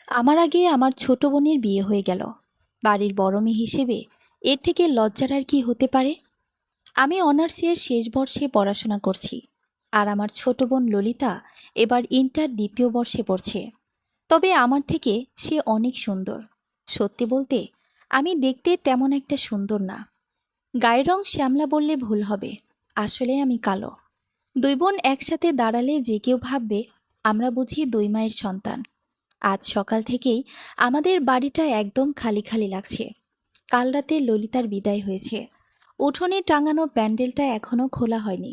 আমার আগে আমার ছোট বোনের বিয়ে হয়ে গেল। বাড়ির বড় মেয়ে হিসেবে এর থেকে লজ্জার আর কি হতে পারে? আমি অনার্সের শেষ বর্ষে পড়াশোনা করছি, আর আমার ছোট বোন ললিতা এবার ইন্টার দ্বিতীয় বর্ষে পড়ছে। তবে আমার থেকে সে অনেক সুন্দর। সত্যি বলতে, আমি দেখতে তেমন একটা সুন্দর না। গায়ের রং শ্যামলা বললে ভুল হবে। আসলে আমি কালো। দুই বোন একসাথে দাঁড়ালে যে কেউ ভাববে আমরা বুঝি দুই মায়ের সন্তান। আজ সকাল থেকেই আমাদের বাড়িটা একদম খালি খালি লাগছে। কাল রাতে ললিতার বিদায় হয়েছে। উঠোনে টাঙানো প্যান্ডেলটা এখনো খোলা হয়নি।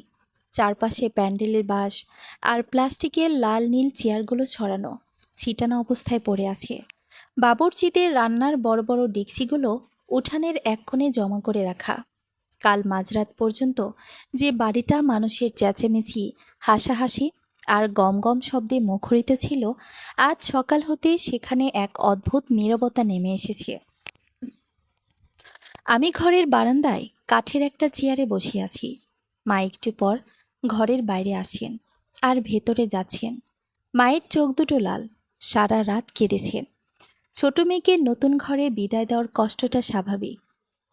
চারপাশে প্যান্ডেলের বাঁশ আর প্লাস্টিকের লাল নীল চেয়ারগুলো ছড়ানো ছিটানো অবস্থায় পড়ে আছে। বাবুর্চিদের রান্নার বড় বড় ডেকচিগুলো উঠানের এক কোণে জমা করে রাখা। কাল মাঝরাত পর্যন্ত যে বাড়িটা মানুষের চেঁচামেচি, হাসাহাসি আর গম গম শব্দে মুখরিত ছিল, আজ সকাল হতে সেখানে এক অদ্ভুত নীরবতা নেমে এসেছে। আমি ঘরের বারান্দায় কাঠের একটা চেয়ারে বসে আছি। মা একটু পর ঘরের বাইরে আসছেন আর ভেতরে যাচ্ছেন। মায়ের চোখ দুটো লাল, সারা রাত কেঁদেছেন। ছোট মেয়েকে নতুন ঘরে বিদায় দেওয়ার কষ্টটা স্বাভাবিক,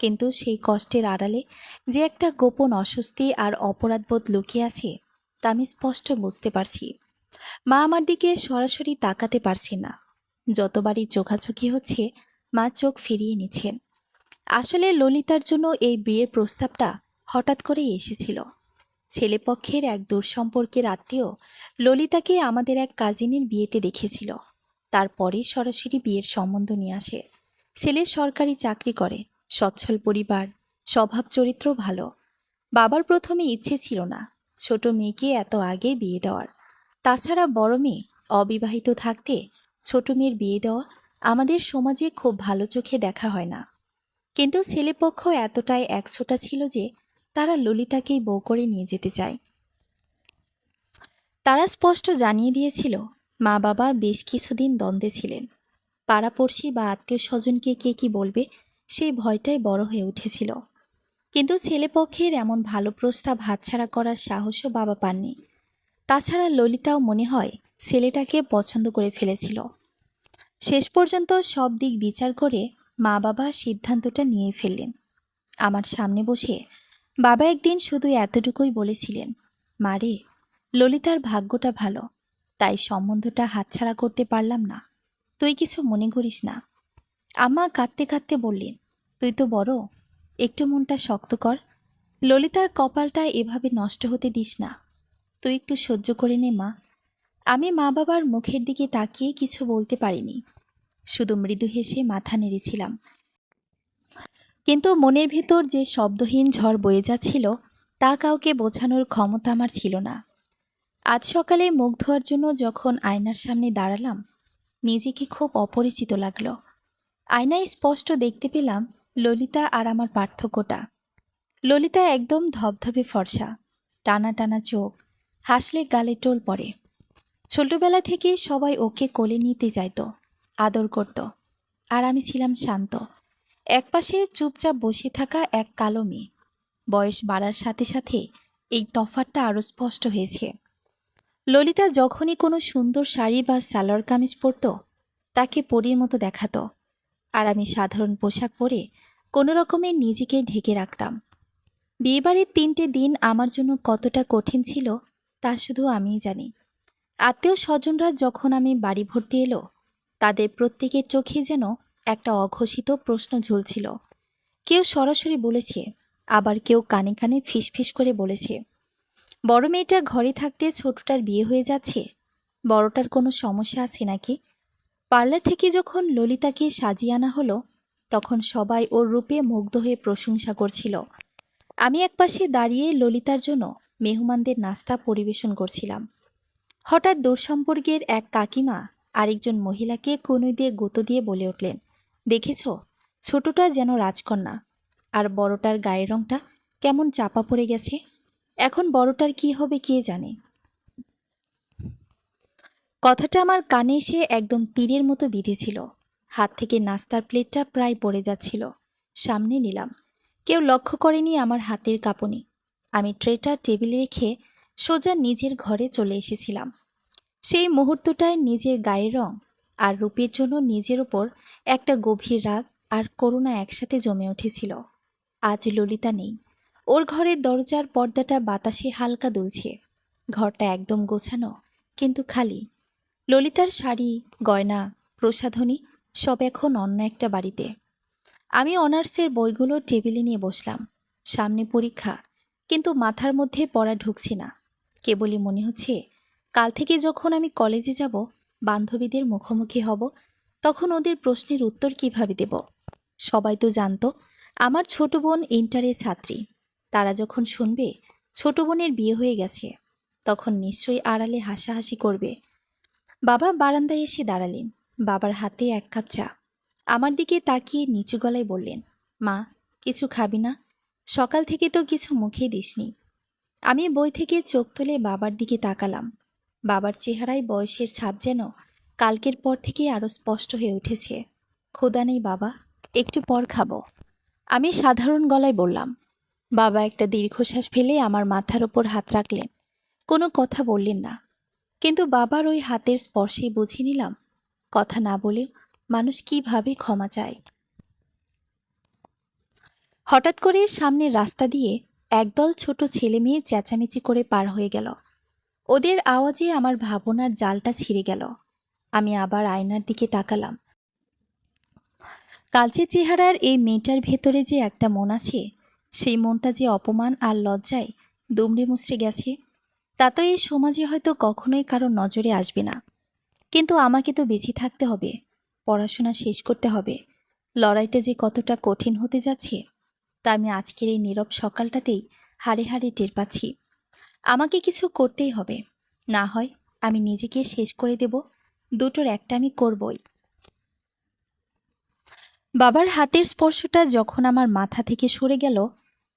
কিন্তু সেই কষ্টের আড়ালে যে একটা গোপন অস্বস্তি আর অপরাধবোধ লুকিয়ে আছে তা আমি স্পষ্ট বুঝতে পারছি। মা আমার দিকে সরাসরি তাকাতে পারছে না। যতবারই চোখাচোখি হচ্ছে, মা চোখ ফিরিয়ে নিচ্ছেন। আসলে ললিতার জন্য এই বিয়ের প্রস্তাবটা হঠাৎ করেই এসেছিল। ছেলেপক্ষের এক দূর সম্পর্কের আত্মীয় ললিতাকে আমাদের এক কাজিনের বিয়েতে দেখেছিল। তারপরে সরাসরি বিয়ের সম্বন্ধ নিয়ে আসে। ছেলে সরকারি চাকরি করে, সচ্ছল পরিবার, স্বভাব চরিত্র ভালো। বাবার প্রথমে ইচ্ছে ছিল না ছোট মেয়েকে এত আগে বিয়ে দেওয়ার। তাছাড়া বড় মেয়ে অবিবাহিত থাকতে ছোট মেয়ের বিয়ে দেওয়া আমাদের সমাজে খুব ভালো চোখে দেখা হয় না। কিন্তু ছেলেপক্ষ এতটাই একছোটা ছিল যে তারা ললিতাকেই বউ করে নিয়ে যেতে চায়। তারা স্পষ্ট জানিয়ে দিয়েছিল মা বাবা বেশ কিছুদিন দ্বন্দ্বে ছিলেন। পাড়াপড়শি বা আত্মীয় স্বজনকে কে কি বলবে সেই ভয়টাই বড় হয়ে উঠেছিল। কিন্তু ছেলেপক্ষের এমন ভালো প্রস্তাব হাতছাড়া করার সাহসও বাবা পাননি। তাছাড়া ললিতাও মনে হয় ছেলেটাকে পছন্দ করে ফেলেছিল। শেষ পর্যন্ত সব দিক বিচার করে মা বাবা সিদ্ধান্তটা নিয়ে ফেললেন। আমার সামনে বসে বাবা একদিন শুধু এতটুকুই বলেছিলেন, মারে, ললিতার ভাগ্যটা ভালো, তাই সম্বন্ধটা হাতছাড়া করতে পারলাম না। তুই কিছু মনে করিস না। আম্মা কাঁদতে কাঁদতে বললেন, তুই তো বড়, একটু মনটা শক্ত কর। ললিতার কপালটা এভাবে নষ্ট হতে দিস না। তুই একটু সহ্য করে নে মা। আমি মা বাবার মুখের দিকে তাকিয়ে কিছু বলতে পারিনি, শুধু মৃদু হেসে মাথা নেড়েছিলাম। কিন্তু মনের ভেতর যে শব্দহীন ঝড় বয়ে যাচ্ছিল তা কাউকে বোঝানোর ক্ষমতা আমার ছিল না। আজ সকালে মুখ ধোয়ার জন্য যখন আয়নার সামনে দাঁড়ালাম, নিজেকে খুব অপরিচিত লাগলো। আয়নায় স্পষ্ট দেখতে পেলাম ললিতা আর আমার পার্থক্যটা। ললিতা একদম ধবধবে ফর্সা, টানা টানা চোখ, হাসলে গালে টোল পড়ে। ছোটবেলা থেকে সবাই ওকে কোলে নিতে চাইতো, আদর করত, আর আমি ছিলাম শান্ত, একপাশে চুপচাপ বসে থাকা এক কালো মেয়ে। বয়স বাড়ার সাথে সাথে এই তফাৎটা আরও স্পষ্ট হয়েছে। ললিতা যখনই কোনো সুন্দর শাড়ি বা সালোয়ার কামিজ পরত, তাকে পরীর মতো দেখাতো, আর আমি সাধারণ পোশাক পরে কোনো রকমে নিজেকে ঢেকে রাখতাম। বিয়েবাড়ির 3টে দিন আমার জন্য কতটা কঠিন ছিল তা শুধু আমিই জানি। আত্মীয় স্বজনরা যখন আমি বাড়ি ভর্তি এলো, তাদের প্রত্যেকের চোখে যেন একটা অঘোষিত প্রশ্ন ঝুলছিল। কেউ সরাসরি বলেছে, আবার কেউ কানে কানে ফিসফিস করে বলেছে, বড় মেয়েটা ঘরে থাকতে ছোটটার বিয়ে হয়ে যাচ্ছে, বড়টার কোনো সমস্যা আছে নাকি? পার্লার থেকে যখন ললিতাকে সাজিয়ে আনা হলো, তখন সবাই ওর রূপে মুগ্ধ হয়ে প্রশংসা করছিল। আমি একপাশে দাঁড়িয়ে ললিতার জন্য মেহমানদের নাস্তা পরিবেশন করছিলাম। হঠাৎ দূরসম্পর্কের এক কাকিমা আরেকজন মহিলাকে কনুই দিয়ে গুঁতো দিয়ে বলে উঠলেন, দেখেছ, ছোটটা যেন রাজকন্যা, আর বড়টার গায়ের রংটা কেমন চাপা পড়ে গেছে। এখন বড়টার কি হবে কে জানে। কথাটা আমার কানে এসে একদম তীরের মতো বিঁধেছিল। হাত থেকে নাস্তার প্লেটটা প্রায় পড়ে যাচ্ছিল। সামনে নিলাম। কেউ লক্ষ্য করেনি আমার হাতের কাঁপুনি। আমি ট্রেটা টেবিলে রেখে সোজা নিজের ঘরে চলে এসেছিলাম। সেই মুহূর্তটায় নিজের গায়ের রং আর রূপের জন্য নিজের ওপর একটা গভীর রাগ আর করুণা একসাথে জমে উঠেছিল। আজ ললিতা নেই। ওর ঘরের দরজার পর্দাটা বাতাসে হালকা দুলছে। ঘরটা একদম গোছানো, কিন্তু খালি। ললিতার শাড়ি, গয়না, প্রসাধনী সব এখন অন্য একটা বাড়িতে। আমি অনার্সের বইগুলো টেবিলে নিয়ে বসলাম। সামনে পরীক্ষা, কিন্তু মাথার মধ্যে পড়া ঢুকছে না। কেবলই মনে হচ্ছে কাল থেকে যখন আমি কলেজে যাব, বান্ধবীদের মুখোমুখি হব, তখন ওদের প্রশ্নের উত্তর কিভাবে দেব। সবাই তো জানতো আমার ছোট বোন ইন্টারের ছাত্রী। তারা যখন শুনবে ছোট বোনের বিয়ে হয়ে গেছে, তখন নিশ্চয়ই আড়ালে হাসাহাসি করবে। বাবা বারান্দায় এসে দাঁড়ালেন। বাবার হাতে এক কাপ চা। আমার দিকে তাকিয়ে নিচু গলায় বললেন, মা, কিছু খাবি না? সকাল থেকে তো কিছু মুখে দিসনি। আমি বই থেকে চোখ তুলে বাবার দিকে তাকালাম। বাবার চেহারায় বয়সের ছাপ যেন কালকের পর থেকে আরও স্পষ্ট হয়ে উঠেছে। ক্ষুধা নেই বাবা, একটু পর খাবো, আমি সাধারণ গলায় বললাম। বাবা একটা দীর্ঘশ্বাস ফেলে আমার মাথার ওপর হাত রাখলেন। কোনো কথা বললেন না, কিন্তু বাবার ওই হাতের স্পর্শেই বুঝে নিলাম কথা না বলেও মানুষ কিভাবে ক্ষমা চায়। হঠাৎ করে সামনের রাস্তা দিয়ে একদল ছোট ছেলে মেয়ে চেঁচামেচি করে পার হয়ে গেল। ওদের আওয়াজে আমার ভাবনার জালটা ছিঁড়ে গেল। আমি আবার আয়নার দিকে তাকালাম। কালচে চেহারার এই মেয়েটার ভেতরে যে একটা মন আছে, সেই মনটা যে অপমান আর লজ্জায় দুমড়ে মুচড়ে গেছে, তা তো এই সমাজে হয়তো কখনোই কারো নজরে আসবে না। কিন্তু আমাকে তো বেঁচে থাকতে হবে, পড়াশোনা শেষ করতে হবে। লড়াইটা যে কতটা কঠিন হতে যাচ্ছে, তা আমি আজকের এই নীরব সকালটাতেই হাড়ে হাড়ে টের পাচ্ছি। আমাকে কিছু করতেই হবে, না হয় আমি নিজেকে শেষ করে দেব। দুটোর একটা আমি করবই। বাবার হাতের স্পর্শটা যখন আমার মাথা থেকে সরে গেল,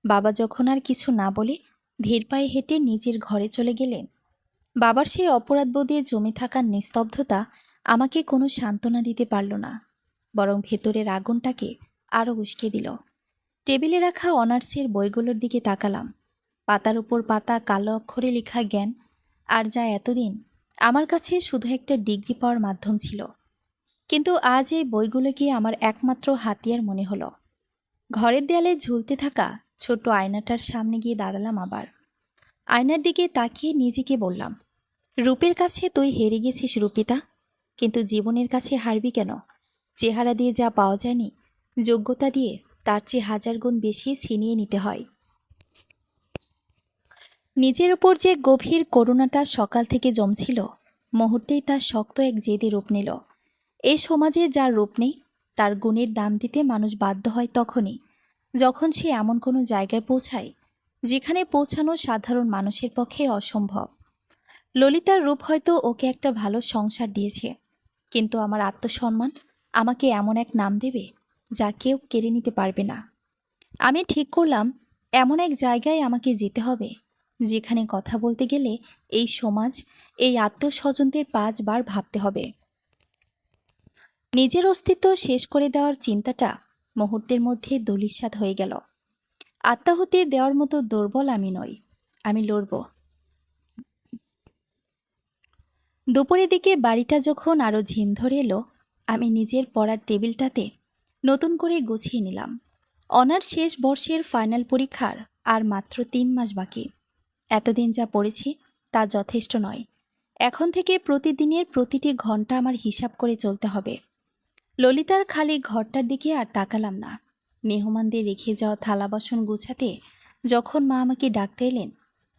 বাবা যখন আর কিছু না বলে ধীর পায়ে হেঁটে নিজের ঘরে চলে গেলেন, বাবার সেই অপরাধবোধে জমে থাকার নিস্তব্ধতা আমাকে কোনো সান্ত্বনা দিতে পারল না, বরং ভেতরের আগুনটাকে আরও উস্কে দিল। টেবিলে রাখা অনার্সের বইগুলোর দিকে তাকালাম। পাতার উপর পাতা কালো অক্ষরে লেখা জ্ঞান, আর যা এতদিন আমার কাছে শুধু একটা ডিগ্রি পাওয়ার মাধ্যম ছিল। কিন্তু আজ এই বইগুলোকে আমার একমাত্র হাতিয়ার মনে হলো। ঘরের দেয়ালে ঝুলতে থাকা ছোট আয়নাটার সামনে গিয়ে দাঁড়ালাম আবার। আয়নার দিকে তাকিয়ে নিজেকে বললাম, রূপের কাছে তুই হেরে গেছিস রূপিতা, কিন্তু জীবনের কাছে হারবি কেন? চেহারা দিয়ে যা পাওয়া যায়নি, যোগ্যতা দিয়ে তার চেয়ে হাজার গুণ বেশি ছিনিয়ে নিতে হয়। নিজের ওপর যে গভীর করুণাটা সকাল থেকে জমছিল, মুহূর্তেই তার শক্ত এক জেদি রূপ নিল। এই সমাজে যার রূপ নেই, তার গুণের দাম দিতে মানুষ বাধ্য হয় তখনই, যখন সে এমন কোনো জায়গায় পৌঁছায় যেখানে পৌঁছানো সাধারণ মানুষের পক্ষে অসম্ভব। ললিতার রূপ হয়তো ওকে একটা ভালো সংসার দিয়েছে, কিন্তু আমার আত্মসম্মান আমাকে এমন এক নাম দেবে যা কেউ কেড়ে নিতে পারবে না। আমি ঠিক করলাম এমন এক জায়গায় আমাকে যেতে হবে, যেখানে কথা বলতে গেলে এই সমাজ, এই আত্মস্বজনদের 5 বার ভাবতে হবে। নিজের অস্তিত্ব শেষ করে দেওয়ার চিন্তাটা মুহূর্তের মধ্যে দলিস্বাদ হয়ে গেল। আত্মাহুতি দেওয়ার মতো দুর্বল আমি নই, আমি লড়ব। দুপুরের দিকে বাড়িটা যখন আরও ঝিম ধরে এলো, আমি নিজের পড়ার টেবিলটাতে নতুন করে গুছিয়ে নিলাম। অনার্স শেষ বর্ষের ফাইনাল পরীক্ষার আর মাত্র 3 মাস বাকি। এতদিন যা পড়েছি তা যথেষ্ট নয়। এখন থেকে প্রতিদিনের প্রতিটি ঘন্টা আমার হিসাব করে চলতে হবে। ললিতার খালি ঘরটার দিকে আর তাকালাম না। মেহমানদের রেখে যাওয়া থালা বাসন গুছাতে যখন মা আমাকে ডাকতে এলেন,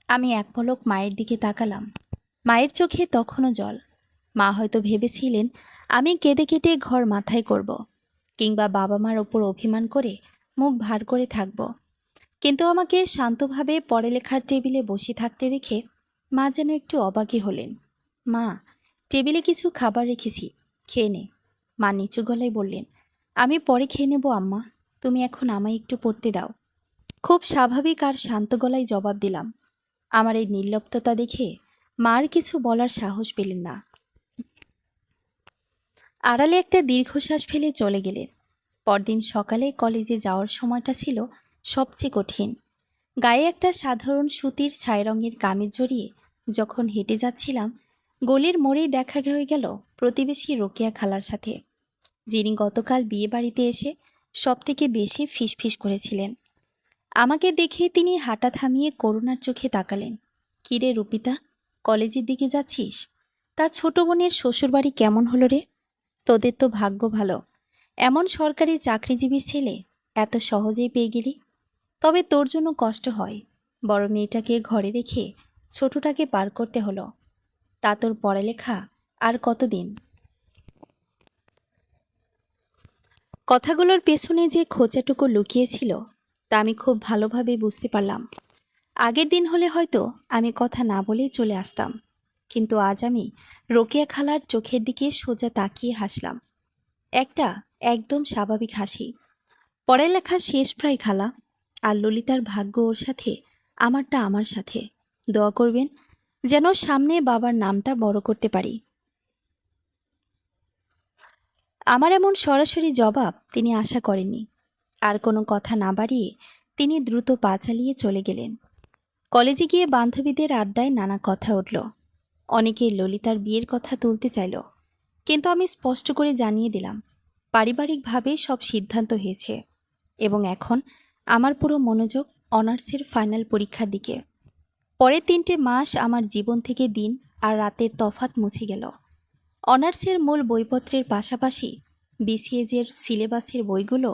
আমি এক পলক মায়ের দিকে তাকালাম। মায়ের চোখে তখনও জল। মা হয়তো ভেবেছিলেন আমি কেঁদে কেটে ঘর মাথায় করব, কিংবা বাবা মার ওপর অভিমান করে মুখ ভার করে থাকব। কিন্তু আমাকে শান্তভাবে পড়ালেখার টেবিলে বসে থাকতে দেখে মা যেন একটু অবাকই হলেন। মা, টেবিলে কিছু খাবার রেখেছি, খেয়ে নে। মা নিচু গলায় বললেন, আমি পরে খেয়ে নেব আম্মা, তুমি এখন আমায় একটু পড়তে দাও। খুব স্বাভাবিক আর শান্ত গলায় জবাব দিলাম। আমার এই নির্লিপ্ততা দেখে মার কিছু বলার সাহস পেলেন না। আড়ালে একটা দীর্ঘশ্বাস ফেলে চলে গেলেন। পরদিন সকালে কলেজে যাওয়ার সময়টা ছিল সবচেয়ে কঠিন। গায়ে একটা সাধারণ সুতির ছাই রঙের কামিজ জড়িয়ে যখন হেঁটে যাচ্ছিলাম, গলির মোড়েই দেখা হয়ে গেল প্রতিবেশী রোকেয়া খালার সাথে, যিনি গতকাল বিয়ে বাড়িতে এসে সবথেকে বেশি ফিসফিস করেছিলেন। আমাকে দেখে তিনি হাঁটা থামিয়ে করুণার চোখে তাকালেন। কিরে রুপিতা, কলেজের দিকে যাচ্ছিস? তার ছোট বোনের শ্বশুরবাড়ি কেমন হলো রে? তোদের তো ভাগ্য ভালো, এমন সরকারি চাকরিজীবীর ছেলে এত সহজেই পেয়ে গেলি। তবে তোর জন্য কষ্ট হয়, বড় মেয়েটাকে ঘরে রেখে ছোটটাকে পার করতে হলো। তা তোর পড়ালেখা আর কতদিন? কথাগুলোর পেছনে যে খোঁচাটুকু লুকিয়েছিল তা আমি খুব ভালোভাবে বুঝতে পারলাম। আগের দিন হলে হয়তো আমি কথা না বলেই চলে আসতাম, কিন্তু আজ আমি রোকেয়া খালার চোখের দিকে সোজা তাকিয়ে হাসলাম। একটা একদম স্বাভাবিক হাসি। পড়ালেখা শেষ প্রায় খালা, আর ললিতার ভাগ্য ওর সাথে, আমারটা আমার সাথে। দোয়া করবেন যেন সামনে বাবার নামটা বড় করতে পারি। আমার এমন সরাসরি জবাব তিনি আশা করেননি। আর কোনো কথা না বাড়িয়ে তিনি দ্রুত পা চালিয়ে চলে গেলেন। কলেজে গিয়ে বান্ধবীদের আড্ডায় নানা কথা উঠল। অনেকেই ললিতার বিয়ের কথা তুলতে চাইল, কিন্তু আমি স্পষ্ট করে জানিয়ে দিলাম পারিবারিকভাবে সব সিদ্ধান্ত হয়েছে এবং এখন আমার পুরো মনোযোগ অনার্সের ফাইনাল পরীক্ষার দিকে। পরের 3টে মাস আমার জীবন থেকে দিন আর রাতের তফাৎ মুছে গেল। অনার্সের মূল বইপত্রের পাশাপাশি বিসিএজের সিলেবাসের বইগুলো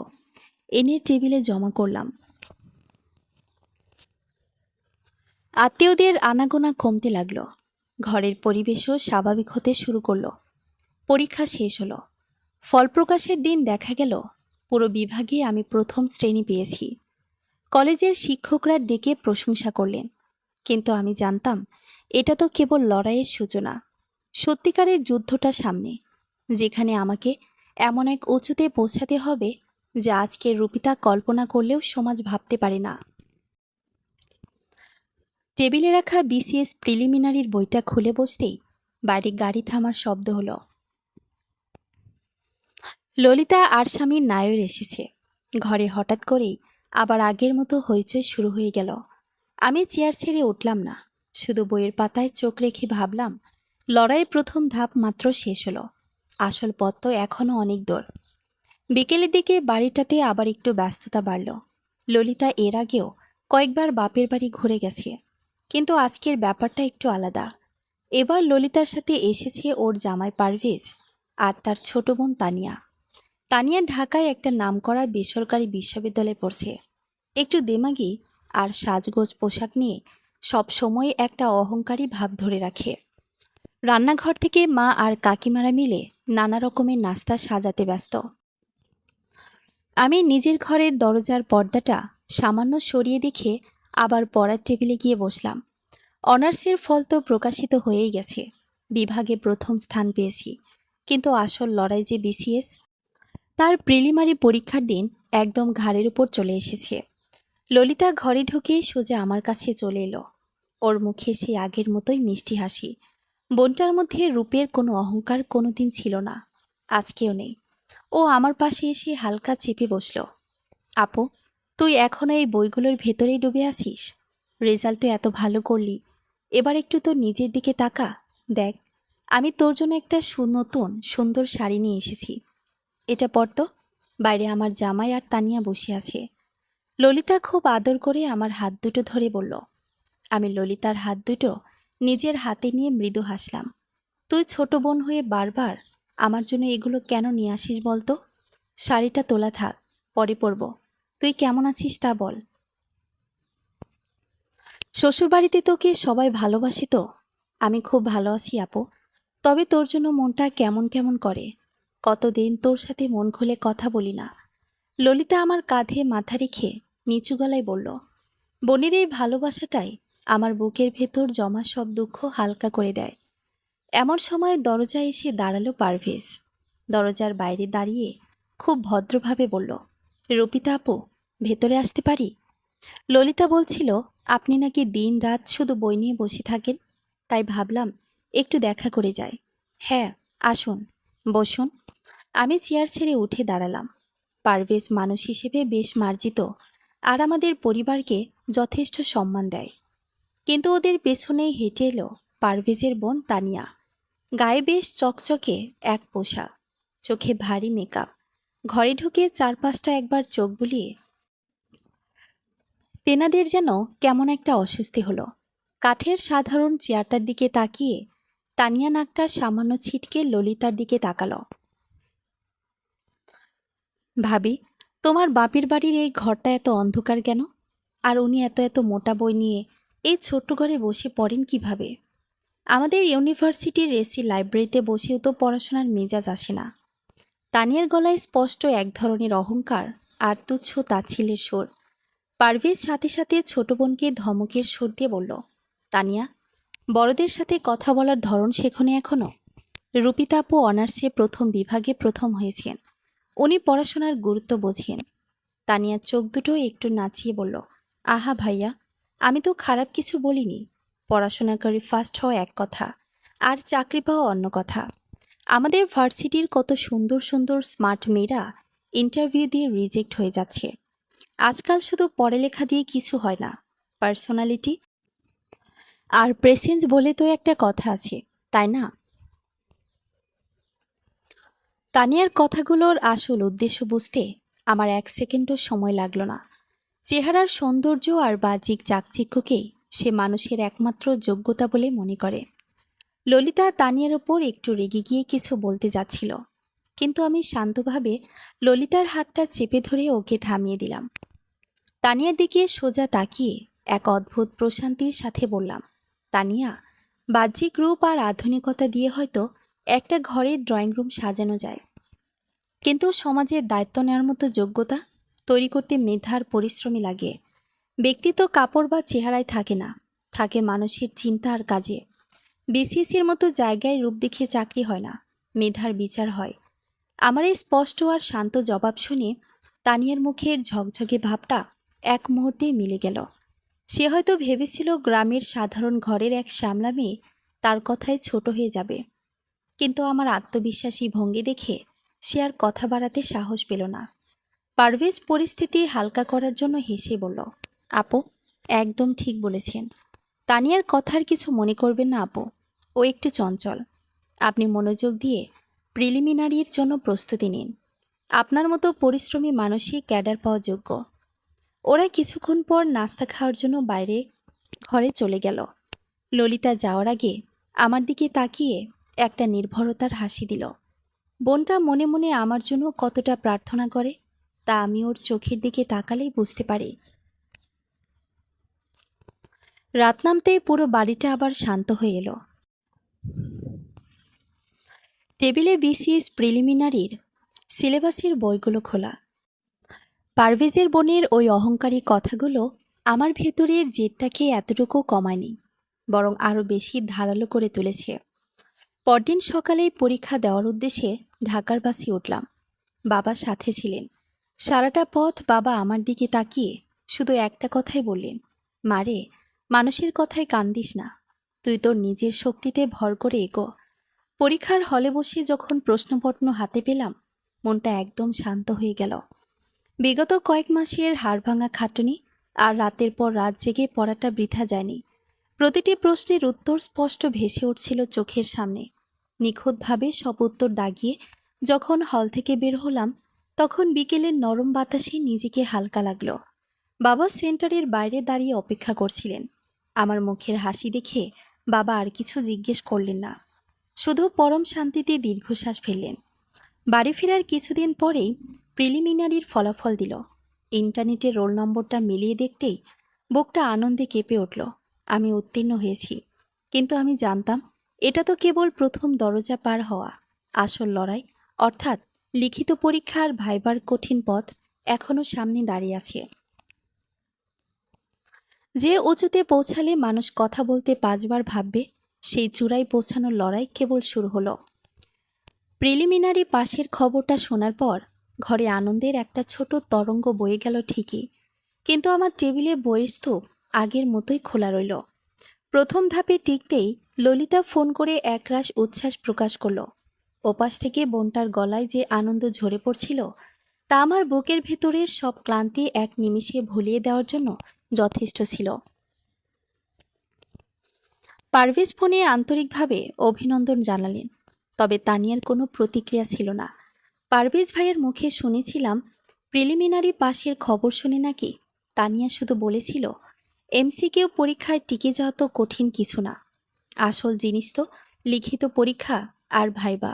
এনে টেবিলে জমা করলাম। আত্মীয়দের আনাগোনা কমতে লাগলো। ঘরের পরিবেশও স্বাভাবিক হতে শুরু করলো। পরীক্ষা শেষ হলো। ফল প্রকাশের দিন দেখা গেল পুরো বিভাগে আমি প্রথম শ্রেণী পেয়েছি। কলেজের শিক্ষকরা ডেকে প্রশংসা করলেন, কিন্তু আমি জানতাম এটা তো কেবল লড়াইয়ের সূচনা। সত্যিকারের যুদ্ধটা সামনে, যেখানে আমাকে এমন এক উঁচুতে পৌঁছাতে হবে যা আজকের রূপিতা কল্পনা করলেও সমাজ ভাবতে পারে না। টেবিলে রাখা বিসিএস প্রিলিমিনারির বইটা খুলে বসতেই বাইরে গাড়ি থামার শব্দ হলো। ললিতা আর স্বামীর নায়র এসেছে। ঘরে হঠাৎ করেই আবার আগের মতো হইচই শুরু হয়ে গেল। আমি চেয়ার ছেড়ে উঠলাম না, শুধু বইয়ের পাতায় চোখ রেখে ভাবলাম লড়াইয়ের প্রথম ধাপ মাত্র শেষ হলো, আসল পথ তো এখনও অনেক দূর। বিকেলের দিকে বাড়িটাতে আবার একটু ব্যস্ততা বাড়ল। ললিতা এর আগেও কয়েকবার বাপের বাড়ি ঘুরে গেছে, কিন্তু আজকের ব্যাপারটা একটু আলাদা। এবার ললিতার সাথে এসেছে ওর জামাই পারভেজ আর তার ছোট বোন তানিয়া। তানিয়া ঢাকায় একটা নামকরা বেসরকারি বিশ্ববিদ্যালয়ে পড়ছে। একটু দেমাগি আর সাজগোজ পোশাক নিয়ে সব সময় একটা অহংকারী ভাব ধরে রাখে। রান্নাঘর থেকে মা আর কাকিমারা মিলে নানা রকমের নাস্তা সাজাতে ব্যস্ত। আমি নিজের ঘরের দরজার পর্দাটা সামান্য সরিয়ে দেখে আবার পড়ার টেবিলে গিয়ে বসলাম। অনার্সের ফল তো প্রকাশিত হয়েই গেছে, বিভাগে প্রথম স্থান পেয়েছি, কিন্তু আসল লড়াই যে বিসিএস, তার প্রিলিমারি পরীক্ষার দিন একদম ঘাড়ের উপর চলে এসেছে। ললিতা ঘরে ঢুকে সোজা আমার কাছে চলে এলো। ওর মুখে সেই আগের মতোই মিষ্টি হাসি। বোনটার মধ্যে রূপের কোনো অহংকার কোনোদিন ছিল না, আজকেও নেই। ও আমার পাশে এসে হালকা চেপে বসল। আপু, তুই এখনো এই বইগুলোর ভেতরেই ডুবে আছিস? রেজাল্ট তো এত ভালো করলি, এবার একটু তোর নিজের দিকে তাকা। দেখ, আমি তোর জন্য একটা নতুন সুন্দর শাড়ি নিয়ে এসেছি। এটা পর তো। বাইরে আমার জামাই আর তানিয়া বসে আছে। ললিতা খুব আদর করে আমার হাত দুটো ধরে বলল। আমি ললিতার হাত দুটো নিজের হাতে নিয়ে মৃদু হাসলাম। তুই ছোট বোন হয়ে বারবার আমার জন্য এগুলো কেন নিয়ে আসিস বলতো? শাড়িটা তোলা থাক, পরে পরব। তুই কেমন আছিস তা বল। শ্বশুরবাড়িতে তোকে সবাই ভালোবাসে তো? আমি খুব ভালো আছি আপু, তবে তোর জন্য মনটা কেমন কেমন করে। কতদিন তোর সাথে মন খুলে কথা বলি না। ললিতা আমার কাঁধে মাথা রেখে নিচু গলায় বলল। বোনের এই ভালোবাসাটাই আমার বুকের ভেতর জমা সব দুঃখ হালকা করে দেয়। এমন সময় দরজায় এসে দাঁড়ালো পারভেজ। দরজার বাইরে দাঁড়িয়ে খুব ভদ্রভাবে বলল, রূপিতা আপু, ভেতরে আসতে পারি? ললিতা বলছিল আপনি নাকি দিন রাত শুধু বই নিয়ে বসে থাকেন, তাই ভাবলাম একটু দেখা করে যাই। হ্যাঁ, আসুন, বসুন। আমি চেয়ার ছেড়ে উঠে দাঁড়ালাম। পারভেজ মানুষ হিসেবে বেশ মার্জিত আর আমাদের পরিবারকে যথেষ্ট সম্মান দেয়, কিন্তু ওদের পেছনেই হেঁটে এলো পারভেজের বোন তানিয়া। গায়ে বেশ চকচকে এক পোশাক, চোখে ভারী মেকআপ। ঘরে ঢুকে চারপাশটা একবার চোখ বুলিয়ে তেনাদের যেন কেমন একটা অস্বস্তি হলো। কাঠের সাধারণ চেয়ারটার দিকে তাকিয়ে তানিয়া নাকটা সামান্য ছিটকে ললিতার দিকে তাকালো। ভাবি, তোমার বাপের বাড়ির এই ঘরটা এত অন্ধকার কেন? আর উনি এত এত মোটা বই নিয়ে এই ছোট্ট ঘরে বসে পড়েন কিভাবে? আমাদের ইউনিভার্সিটির এসি লাইব্রেরিতে বসেও তো পড়াশোনার মেজাজ আসে না। তানিয়ার গলায় স্পষ্ট এক ধরনের অহংকার আর তুচ্ছ তাচ্ছিল্যের সুর। পারভেজ সাথে সাথে ছোট বোনকে ধমকের সুর দিয়ে বলল, তানিয়া, বড়দের সাথে কথা বলার ধরন শেখনি এখনো? রুপিতা আপু অনার্সে প্রথম বিভাগে প্রথম হয়েছেন। উনি পড়াশোনার গুরুত্ব বোঝেন। তানিয়ার চোখ দুটো একটু নাচিয়ে বলল, আহা ভাইয়া, আমি তো খারাপ কিছু বলিনি। পড়াশোনা করে ফার্স্ট হওয়া এক কথা, আর চাকরি পাওয়া অন্য কথা। আমাদের ভার্সিটির কত সুন্দর সুন্দর স্মার্ট মেয়েরা ইন্টারভিউ দিয়ে রিজেক্ট হয়ে যাচ্ছে। আজকাল শুধু পড়ালেখা দিয়ে কিছু হয় না, পার্সোনালিটি আর প্রেসেন্স বলে তো একটা কথা আছে, তাই না? তানিয়ার কথাগুলোর আসল উদ্দেশ্য বুঝতে আমার এক সেকেন্ডও সময় লাগলো না। চেহারার সৌন্দর্য আর বাহ্যিক চাকচিক্যকেই সে মানুষের একমাত্র যোগ্যতা বলে মনে করে। ললিতা তানিয়ার ওপর একটু রেগে গিয়ে কিছু বলতে যাচ্ছিল, কিন্তু আমি শান্তভাবে ললিতার হাতটা চেপে ধরে ওকে থামিয়ে দিলাম। তানিয়ার দিকে সোজা তাকিয়ে এক অদ্ভুত প্রশান্তির সাথে বললাম, তানিয়া, বাহ্যিক রূপ আর আধুনিকতা দিয়ে হয়তো একটা ঘরের ড্রয়িং রুম সাজানো যায়, কিন্তু সমাজের দায়িত্ব নেওয়ার মতো যোগ্যতা তৈরি করতে মেধার পরিশ্রমী লাগে। ব্যক্তিত্ব কাপড় বা চেহারায় থাকে না, থাকে মানুষের চিন্তা আর কাজে। বিসিএসির মতো জায়গায় রূপ দেখিয়ে চাকরি হয় না, মেধার বিচার হয়। আমার এই স্পষ্ট আর শান্ত জবাব শুনে তানিয়ার মুখের ঝকঝকে ভাবটা এক মুহূর্তে মিলে গেল। সে হয়তো ভেবেছিল গ্রামের সাধারণ ঘরের এক শ্যামলা মেয়ে তার কথায় ছোট হয়ে যাবে, কিন্তু আমার আত্মবিশ্বাসী ভঙ্গি দেখে সে আর কথা বাড়াতে সাহস পেল না। পারভেজ পরিস্থিতি হালকা করার জন্য হেসে বলল, আপু, একদম ঠিক বলেছেন। তানিয়ার কথার কিছু মনে করবেন না আপু, ও একটু চঞ্চল। আপনি মনোযোগ দিয়ে প্রিলিমিনারির জন্য প্রস্তুতি নিন। আপনার মতো পরিশ্রমী মানুষই ক্যাডার পাওয়া যোগ্য। ওরা কিছুক্ষণ পর নাস্তা খাওয়ার জন্য বাইরে ঘরে চলে গেল। ললিতা যাওয়ার আগে আমার দিকে তাকিয়ে একটা নির্ভরতার হাসি দিল। বোনটা মনে মনে আমার জন্য কতটা প্রার্থনা করে তা আমি ওর চোখের দিকে তাকালেই বুঝতে পারি। রাত নামতেই পুরো বাড়িটা আবার শান্ত হয়ে এলো। টেবিলে বিসিএস প্রিলিমিনারির সিলেবাসের বইগুলো খোলা। পারভেজের বোনের ওই অহংকারী কথাগুলো আমার ভেতরের জেদটাকে এতটুকু কমায়নি, বরং আরও বেশি ধারালো করে তুলেছে। পরদিন সকালেই পরীক্ষা দেওয়ার উদ্দেশ্যে ঢাকার বাসে উঠলাম। বাবা সাথে ছিলেন। সারাটা পথ বাবা আমার দিকে তাকিয়ে শুধু একটা কথাই বললেন, মারে, মানুষের কথায় কান দিস না, তুই তোর নিজের শক্তিতে ভর করে এগো। পরীক্ষার হলে বসে যখন প্রশ্নপত্র হাতে পেলাম, মনটা একদম শান্ত হয়ে গেল। বিগত কয়েক মাসের হাড়ভাঙা খাটুনি আর রাতের পর রাত জেগে পড়াটা বৃথা যায়নি। প্রতিটি প্রশ্নের উত্তর স্পষ্ট ভেসে উঠছিল চোখের সামনে। নিখুঁতভাবে সব উত্তর দাগিয়ে যখন হল থেকে বের হলাম, তখন বিকেলের নরম বাতাসে নিজেকে হালকা লাগলো। বাবা সেন্টারের বাইরে দাঁড়িয়ে অপেক্ষা করছিলেন। আমার মুখের হাসি দেখে বাবা আর কিছু জিজ্ঞেস করলেন না, শুধু পরম শান্তিতে দীর্ঘশ্বাস ফেললেন। বাড়ি ফেরার কিছুদিন পরেই প্রিলিমিনারির ফলাফল দিল। ইন্টারনেটে রোল নম্বরটা মিলিয়ে দেখতেই বুকটা আনন্দে কেঁপে উঠল। আমি উত্তীর্ণ হয়েছি, কিন্তু আমি জানতাম এটা তো কেবল প্রথম দরজা পার হওয়া। আসল লড়াই, অর্থাৎ লিখিত পরীক্ষার ভাইবার কঠিন পথ এখনও সামনে দাঁড়িয়ে আছে। যে উঁচুতে পৌঁছালে মানুষ কথা বলতে 5 বার ভাববে, সেই চূড়ায় পৌঁছানোর লড়াই কেবল শুরু হলো। প্রিলিমিনারি পাশের খবরটা শোনার পর ঘরে আনন্দের একটা ছোট তরঙ্গ বয়ে গেল ঠিকই, কিন্তু আমার টেবিলে বইয়ের স্তূপ আগের মতোই খোলা রইল। প্রথম ধাপে টিকতেই ললিতা ফোন করে একরাশ উচ্ছ্বাস প্রকাশ করল। ওপাশ থেকে বোনটার গলায় যে আনন্দ ঝরে পড়ছিল, তা আমার বুকের ভেতরের সব ক্লান্তি এক নিমিষে ভুলিয়ে দেওয়ার জন্য যথেষ্ট ছিল। পারভেজ ফোনে আন্তরিকভাবে অভিনন্দন জানালেন, তবে তানিয়ার কোনো প্রতিক্রিয়া ছিল না। পারভেজ ভাইয়ের মুখে শুনেছিলাম প্রিলিমিনারি পাশের খবর শুনে নাকি তানিয়া শুধু বলেছিল এমসিকিউ পরীক্ষায় টিকে যাওয়া তো কঠিন কিছু না, আসল জিনিস তো লিখিত পরীক্ষা আর ভাইবা,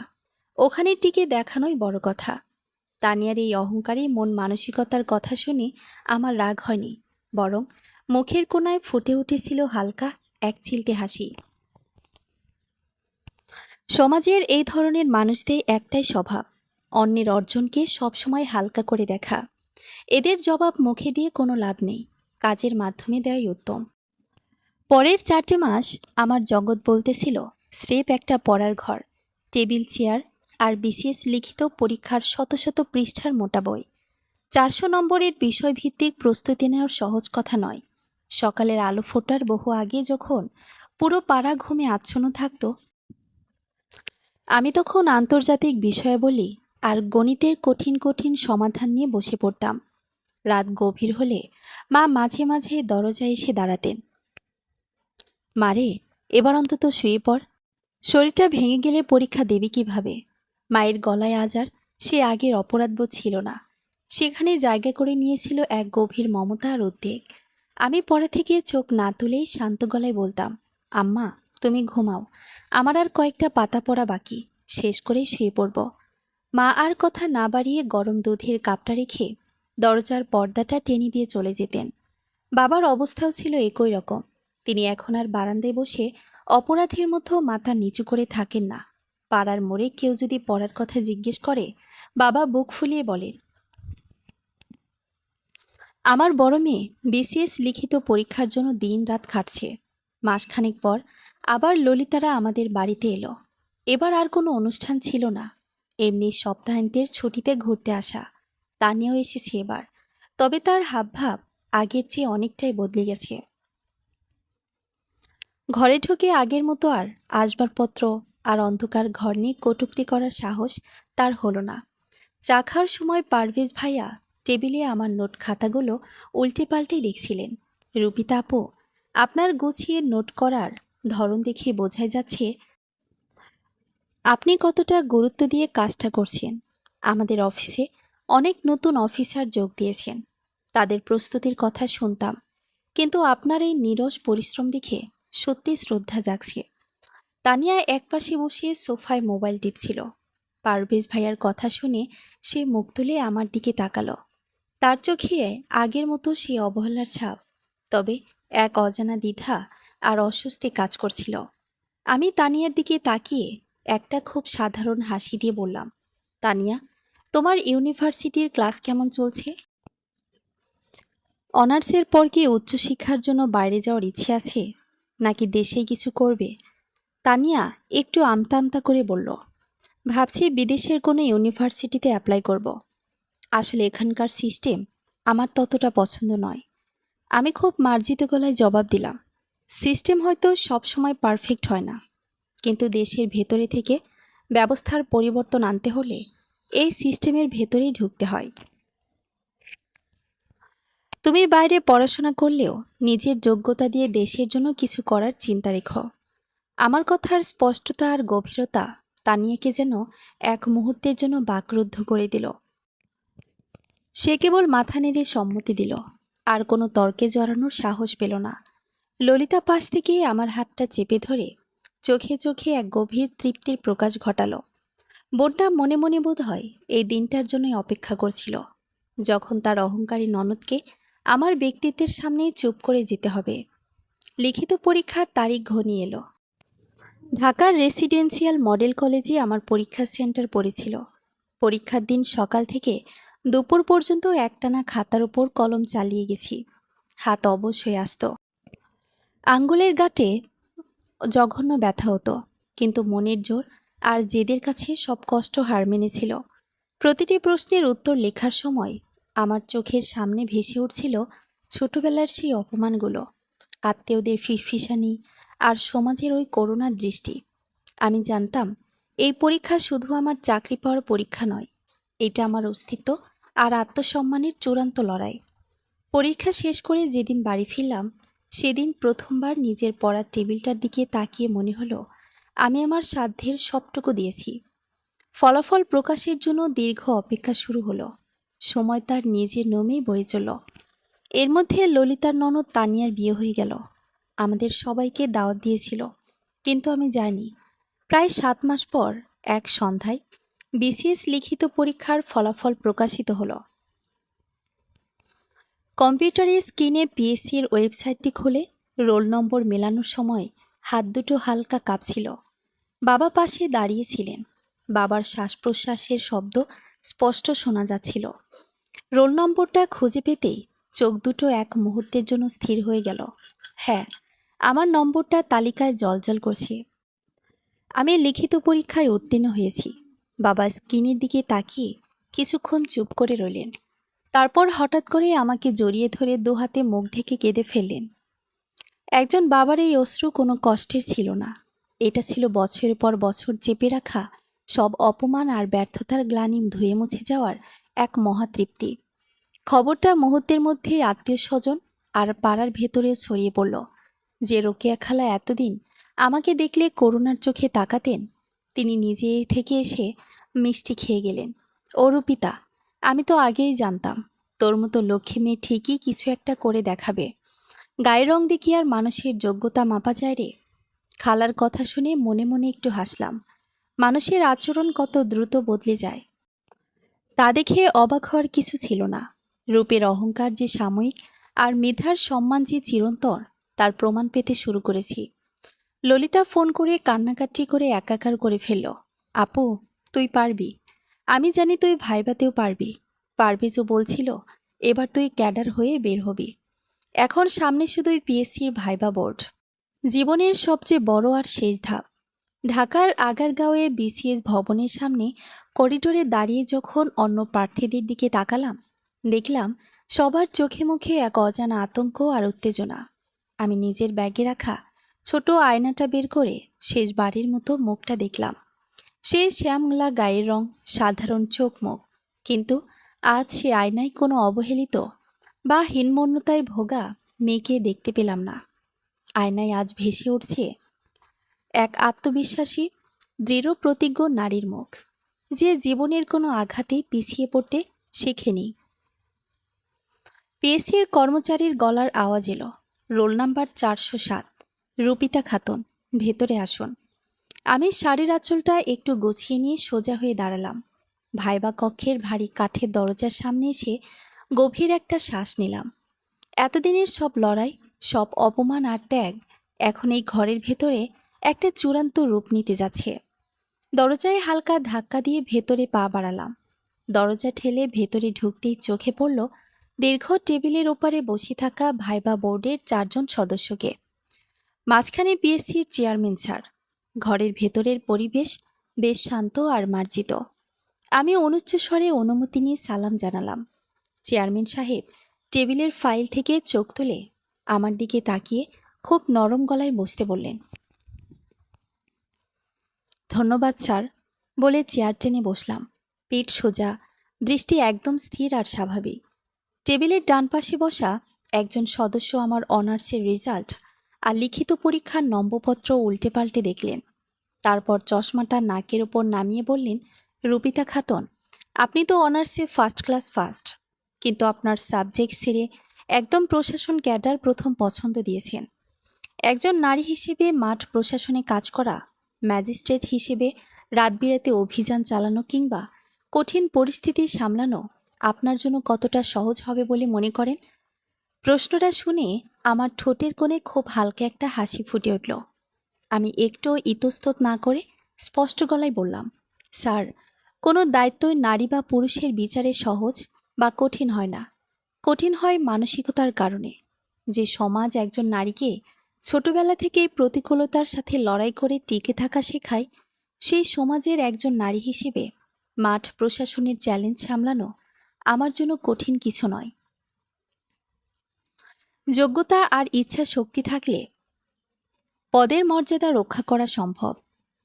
ওখানে টিকে দেখানোই বড় কথা। তানিয়ার এই অহংকারী মন মানসিকতার কথা শুনে আমার রাগ হয়নি, বরং মুখের কোণায় ফুটে উঠেছিল হালকা এক চিলতে হাসি। সমাজের এই ধরনের মানুষদের একটাই স্বভাব, অন্যের অর্জনকে সবসময় হালকা করে দেখা। এদের জবাব মুখে দিয়ে কোনো লাভ নেই, কাজের মাধ্যমে দেওয়াই উত্তম। পরের 4টে মাস আমার জগৎ বলতেছিল স্রেফ একটা পড়ার ঘর, টেবিল চেয়ার আর বিসিএস লিখিত পরীক্ষার শত শত পৃষ্ঠার মোটা বই। 400 নম্বরের বিষয়ভিত্তিক প্রস্তুতি নেওয়ার সহজ কথা নয়। সকালের আলো ফোটার বহু আগে যখন পুরো পাড়া ঘুমে আচ্ছন্ন থাকত, আমি তখন আন্তর্জাতিক বিষয়াবলী আর গণিতের কঠিন কঠিন সমাধান নিয়ে বসে পড়তাম। রাত গভীর হলে মা মাঝে মাঝে দরজায় এসে দাঁড়াতেন। মারে, এবার অন্তত শুয়ে পড়, শরীরটা ভেঙে গেলে পরীক্ষা দেবে কিভাবে? মায়ের গলায় আজ আর সে আগের অপরাধবোধ ছিল না, সেখানে জায়গা করে নিয়েছিল এক গভীর মমতা আর উদ্বেগ। আমি পরে থেকে চোখ না তুলেই শান্ত গলায় বলতাম, আম্মা তুমি ঘুমাও, আমার আর কয়েকটা পাতা পড়া বাকি, শেষ করেই শুয়ে পড়ব। মা আর কথা না বাড়িয়ে গরম দুধের কাপটা রেখে দরজার পর্দাটা টেনে দিয়ে চলে যেতেন। বাবার অবস্থাও ছিল একই রকম। তিনি এখন আর বারান্দায় বসে অপরাধীর মতো মাথা নিচু করে থাকেন না। পাড়ার মোড়ে কেউ যদি পড়ার কথা জিজ্ঞেস করে, বাবা বুক ফুলিয়ে বলেন, আমার বড় মেয়ে বিসিএস লিখিত পরীক্ষার জন্য দিন রাত খাটছে। মাসখানেক পর আবার ললিতারা আমাদের বাড়িতে এলো। এবার আর কোনো অনুষ্ঠান ছিল না, এমনি সপ্তাহান্তের ছুটিতে ঘুরতে আসা। তানিয়াও এসেছে এবার, তবে তার হাবভাব আগের চেয়ে অনেকটাই বদলে গেছে। ঘরে ঢুকে আগের মতো আর আসবাবপত্র আর অন্ধকার ঘর নিয়ে কটূক্তি করার সাহস তার হলো না। চা খাওয়ার সময় পারভেজ ভাইয়া টেবিলে আমার নোট খাতাগুলো উল্টে পাল্টে লিখছিলেন। রুপিতা আপু, আপনার গুছিয়ে নোট করার ধরন দেখে বোঝাই যাচ্ছে আপনি কতটা গুরুত্ব দিয়ে কাজটা করছেন। আমাদের অফিসে অনেক নতুন অফিসার যোগ দিয়েছেন, তাদের প্রস্তুতির কথা শুনতাম, কিন্তু আপনার এই নীরস পরিশ্রম দেখে সত্যি শ্রদ্ধা জাগছে। তানিয়া একপাশে বসে সোফায় মোবাইল টিপছিল। পারভেজ ভাইয়ার কথা শুনে সে মুখ তুলে আমার দিকে তাকালো। তার চোখে আগের মতো সে অবহেলার ছাপ, তবে এক অজানা দ্বিধা আর অস্বস্তি কাজ করছিল। আমি তানিয়ার দিকে তাকিয়ে একটা খুব সাধারণ হাসি দিয়ে বললাম, তানিয়া, তোমার ইউনিভার্সিটির ক্লাস কেমন চলছে? অনার্সের পর কি উচ্চশিক্ষার জন্য বাইরে যাওয়ার ইচ্ছে আছে, নাকি দেশে কিছু করবে? তানিয়া একটু আমতা আমতা করে বলল, ভাবছি বিদেশের কোনো ইউনিভার্সিটিতে অ্যাপ্লাই করব। আসলে এখানকার সিস্টেম আমার ততটা পছন্দ নয়। আমি খুব মার্জিত গলায় জবাব দিলাম, সিস্টেম হয়তো সবসময় পারফেক্ট হয় না, কিন্তু দেশের ভেতরে থেকে ব্যবস্থার পরিবর্তন আনতে হলে এই সিস্টেমের ভেতরেই ঢুকতে হয়। তুমি বাইরে পড়াশোনা করলেও নিজের যোগ্যতা দিয়ে দেশের জন্য কিছু করার চিন্তা রেখো। আমার কথার স্পষ্টতা আর গভীরতা তানিয়াকে যেন এক মুহূর্তের জন্য বাকরুদ্ধ করে দিল। সে কেবল মাথা নেড়ে সম্মতি দিল, আর কোনো তর্কে জড়ানোর সাহস পেল না। ললিতা পাশ থেকে আমার হাতটা চেপে ধরে চোখে চোখে এক গভীর তৃপ্তির প্রকাশ ঘটালো। বোনটা মনে মনে বোধ হয় এই দিনটার জন্যই অপেক্ষা করছিল, যখন তার অহংকারী ননদকে আমার ব্যক্তিত্বের সামনে চুপ করে যেতে হবে। লিখিত পরীক্ষার তারিখ ঘনিয়ে এলো। ঢাকার রেসিডেন্সিয়াল মডেল কলেজে আমার পরীক্ষা সেন্টার পড়েছিল। পরীক্ষার দিন সকাল থেকে দুপুর পর্যন্ত একটানা খাতার উপর কলম চালিয়ে গেছি। হাত অবশ হয়ে আসত, আঙ্গুলের গাঁটে জঘন্য ব্যথা হতো, কিন্তু মনের জোর আর জেদের কাছে সব কষ্ট হার মেনেছিল। প্রতিটি প্রশ্নের উত্তর লেখার সময় আমার চোখের সামনে ভেসে উঠছিল ছোটবেলার সেই অপমানগুলো, আত্মীয়দের ফিসফিসানি আর সমাজের ওই করুণার দৃষ্টি। আমি জানতাম এই পরীক্ষা শুধু আমার চাকরি পাওয়ার পরীক্ষা নয়, এটা আমার অস্তিত্ব আর আত্মসম্মানের চূড়ান্ত লড়াই। পরীক্ষা শেষ করে যেদিন বাড়ি ফিরলাম, সেদিন প্রথমবার নিজের পড়ার টেবিলটার দিকে তাকিয়ে মনে হলো আমি আমার সাধ্যের সবটুকু দিয়েছি। ফলাফল প্রকাশের জন্য দীর্ঘ অপেক্ষা শুরু হলো। সময় তার নিজের নিয়মেই বয়ে চলল। এর মধ্যে ললিতার ননদ তানিয়ার বিয়ে হয়ে গেল। আমাদের সবাইকে দাওয়াত দিয়েছিল, কিন্তু আমি যাইনি। প্রায় 7 মাস পর এক সন্ধ্যায় বিসিএস লিখিত পরীক্ষার ফলাফল প্রকাশিত হলো। কম্পিউটারের স্ক্রিনে পিএসসির ওয়েবসাইটটি খুলে রোল নম্বর মেলানোর সময় হাত দুটো হালকা কাঁপছিল। বাবা পাশে দাঁড়িয়েছিলেন। বাবার শ্বাস প্রশ্বাসের শব্দ স্পষ্ট শোনা যাচ্ছিল। রোল নম্বরটা খুঁজে পেতেই চোখ দুটো এক মুহূর্তের জন্য স্থির হয়ে গেল। হ্যাঁ, আমার নম্বরটা তালিকায় জ্বলজ্বল করছে। আমি লিখিত পরীক্ষায় উত্তীর্ণ হয়েছি। বাবা স্ক্রিনের দিকে তাকিয়ে কিছুক্ষণ চুপ করে রইলেন। তারপর হঠাৎ করে আমাকে জড়িয়ে ধরে দুহাতে মুখ ঢেকে কেঁদে ফেললেন। একজন বাবার এই অশ্রু কোনো কষ্টের ছিল না। এটা ছিল বছরের পর বছর চেপে রাখা সব অপমান আর ব্যর্থতার গ্লানি ধুয়ে মুছে যাওয়ার এক মহাতৃপ্তি। খবরটা মুহূর্তের মধ্যেই আত্মীয় স্বজন আর পাড়ার ভেতরেও ছড়িয়ে পড়ল। যে রোকেয়া খালা এতদিন আমাকে দেখলে করুণার চোখে তাকাতেন, তিনি নিজে থেকে এসে মিষ্টি খেয়ে গেলেন। অরূপিতা, আমি তো আগেই জানতাম তোর মতো লক্ষ্মী মেয়ে ঠিকই কিছু একটা করে দেখাবে। গায়ের রং দেখি আর মানুষের যোগ্যতা মাপা যায় রে। খালার কথা শুনে মনে মনে একটু হাসলাম। মানুষের আচরণ কত দ্রুত বদলে যায় তা দেখে অবাক হওয়ার কিছু ছিল না। রূপের অহংকার যে সাময়িক আর মেধার সম্মান যে চিরন্তর, তার প্রমাণ পেতে শুরু করেছি। ললিতা ফোন করে কান্নাকাটি করে একাকার করে ফেলল। আপু, তুই পারবি। আমি জানি তুই ভাইবাতেও পারবি। পারবি যে বলছিল, এবার তুই ক্যাডার হয়ে বের হবি। এখন সামনে শুধুই পিএসসির ভাইবা বোর্ড, জীবনের সবচেয়ে বড় আর শেষ ধাপ। ঢাকার আগারগাঁওয়ে বিসিএস ভবনের সামনে করিডোরে দাঁড়িয়ে যখন অন্য প্রার্থীদের দিকে তাকালাম, দেখলাম সবার চোখে মুখে এক অজানা আতঙ্ক আর উত্তেজনা। আমি নিজের ব্যাগে রাখা ছোট আয়নাটা বের করে শেষবারের মতো মুখটা দেখলাম। সে শ্যামলা গায়ের রং, সাধারণ চোখ মুখ, কিন্তু আজ সে আয়নায় কোনো অবহেলিত বা হীনমন্যতায় ভোগা মেয়েকে দেখতে পেলাম না। আয়নায় আজ ভেসে উঠছে এক আত্মবিশ্বাসী, দৃঢ় প্রতিজ্ঞ নারীর মুখ, যে জীবনের কোনো আঘাতে পিছিয়ে পড়তে শেখেনি। পিএসসির কর্মচারীর গলার আওয়াজ এলো, রোল নাম্বার 407, রূপিতা খাতুন, ভেতরে আসুন। আমি শাড়ির আঁচলটা একটু গুছিয়ে নিয়ে সোজা হয়ে দাঁড়ালাম। ভাইবা কক্ষের ভারী কাঠের দরজার সামনে এসে গভীর একটা শ্বাস নিলাম। এতদিনের সব লড়াই, সব অপমান আর ত্যাগ এখন এই ঘরের ভেতরে একটা চূড়ান্ত রূপ নিতে যাচ্ছে। দরজায় হালকা ধাক্কা দিয়ে ভেতরে পা বাড়ালাম। দরজা ঠেলে ভেতরে ঢুকতেই চোখে পড়ল দীর্ঘ টেবিলের ওপারে বসে থাকা ভাইবা বোর্ডের 4 জন সদস্যকে। মাঝখানে পিএসসির চেয়ারম্যান স্যার। ঘরের ভেতরের পরিবেশ বেশ শান্ত আর মার্জিত। আমি অনুচ্চ স্বরে অনুমতি নিয়ে সালাম জানালাম। চেয়ারম্যান সাহেব টেবিলের ফাইল থেকে চোখ তুলে আমার দিকে তাকিয়ে খুব নরম গলায় বসতে বললেন। ধন্যবাদ স্যার, বলে চেয়ার টেনে বসলাম। পিঠ সোজা, দৃষ্টি একদম স্থির আর স্বাভাবিক। টেবিলের ডান পাশে বসা একজন সদস্য আমার অনার্সের রেজাল্ট আর লিখিত পরীক্ষার নম্বরপত্র উল্টে পাল্টে দেখলেন। তারপর চশমাটা নাকের ওপর নামিয়ে বললেন, রূপিতা খাতুন, আপনি তো অনার্সে ফার্স্ট ক্লাস ফার্স্ট, কিন্তু আপনার সাবজেক্ট ছেড়ে একদম প্রশাসন ক্যাডার প্রথম পছন্দ দিয়েছেন। একজন নারী হিসেবে মাঠ প্রশাসনে কাজ করা, ম্যাজিস্ট্রেট হিসেবে রাত বিরাতে অভিযান চালানো কিংবা কঠিন পরিস্থিতি সামলানো আপনার জন্য কতটা সহজ হবে বলে মনে করেন? প্রশ্নটা শুনে আমার ঠোঁটের কোণে খুব হালকা একটা হাসি ফুটে উঠল। আমি একটু ইতস্তত না করে স্পষ্ট গলায় বললাম, স্যার, কোনো দায়িত্বই নারী বা পুরুষের বিচারে সহজ বা কঠিন হয় না। কঠিন হয় মানসিকতার কারণে। যে সমাজ একজন নারীকে ছোটবেলা থেকে প্রতিকূলতার সাথে লড়াই করে টিকে থাকা শেখায়, সেই সমাজের একজন নারী হিসেবে মাঠ প্রশাসনের চ্যালেঞ্জ সামলানো আমার জন্য কঠিন কিছু নয়। যোগ্যতা আর ইচ্ছা শক্তি থাকলে পদের মর্যাদা রক্ষা করা সম্ভব।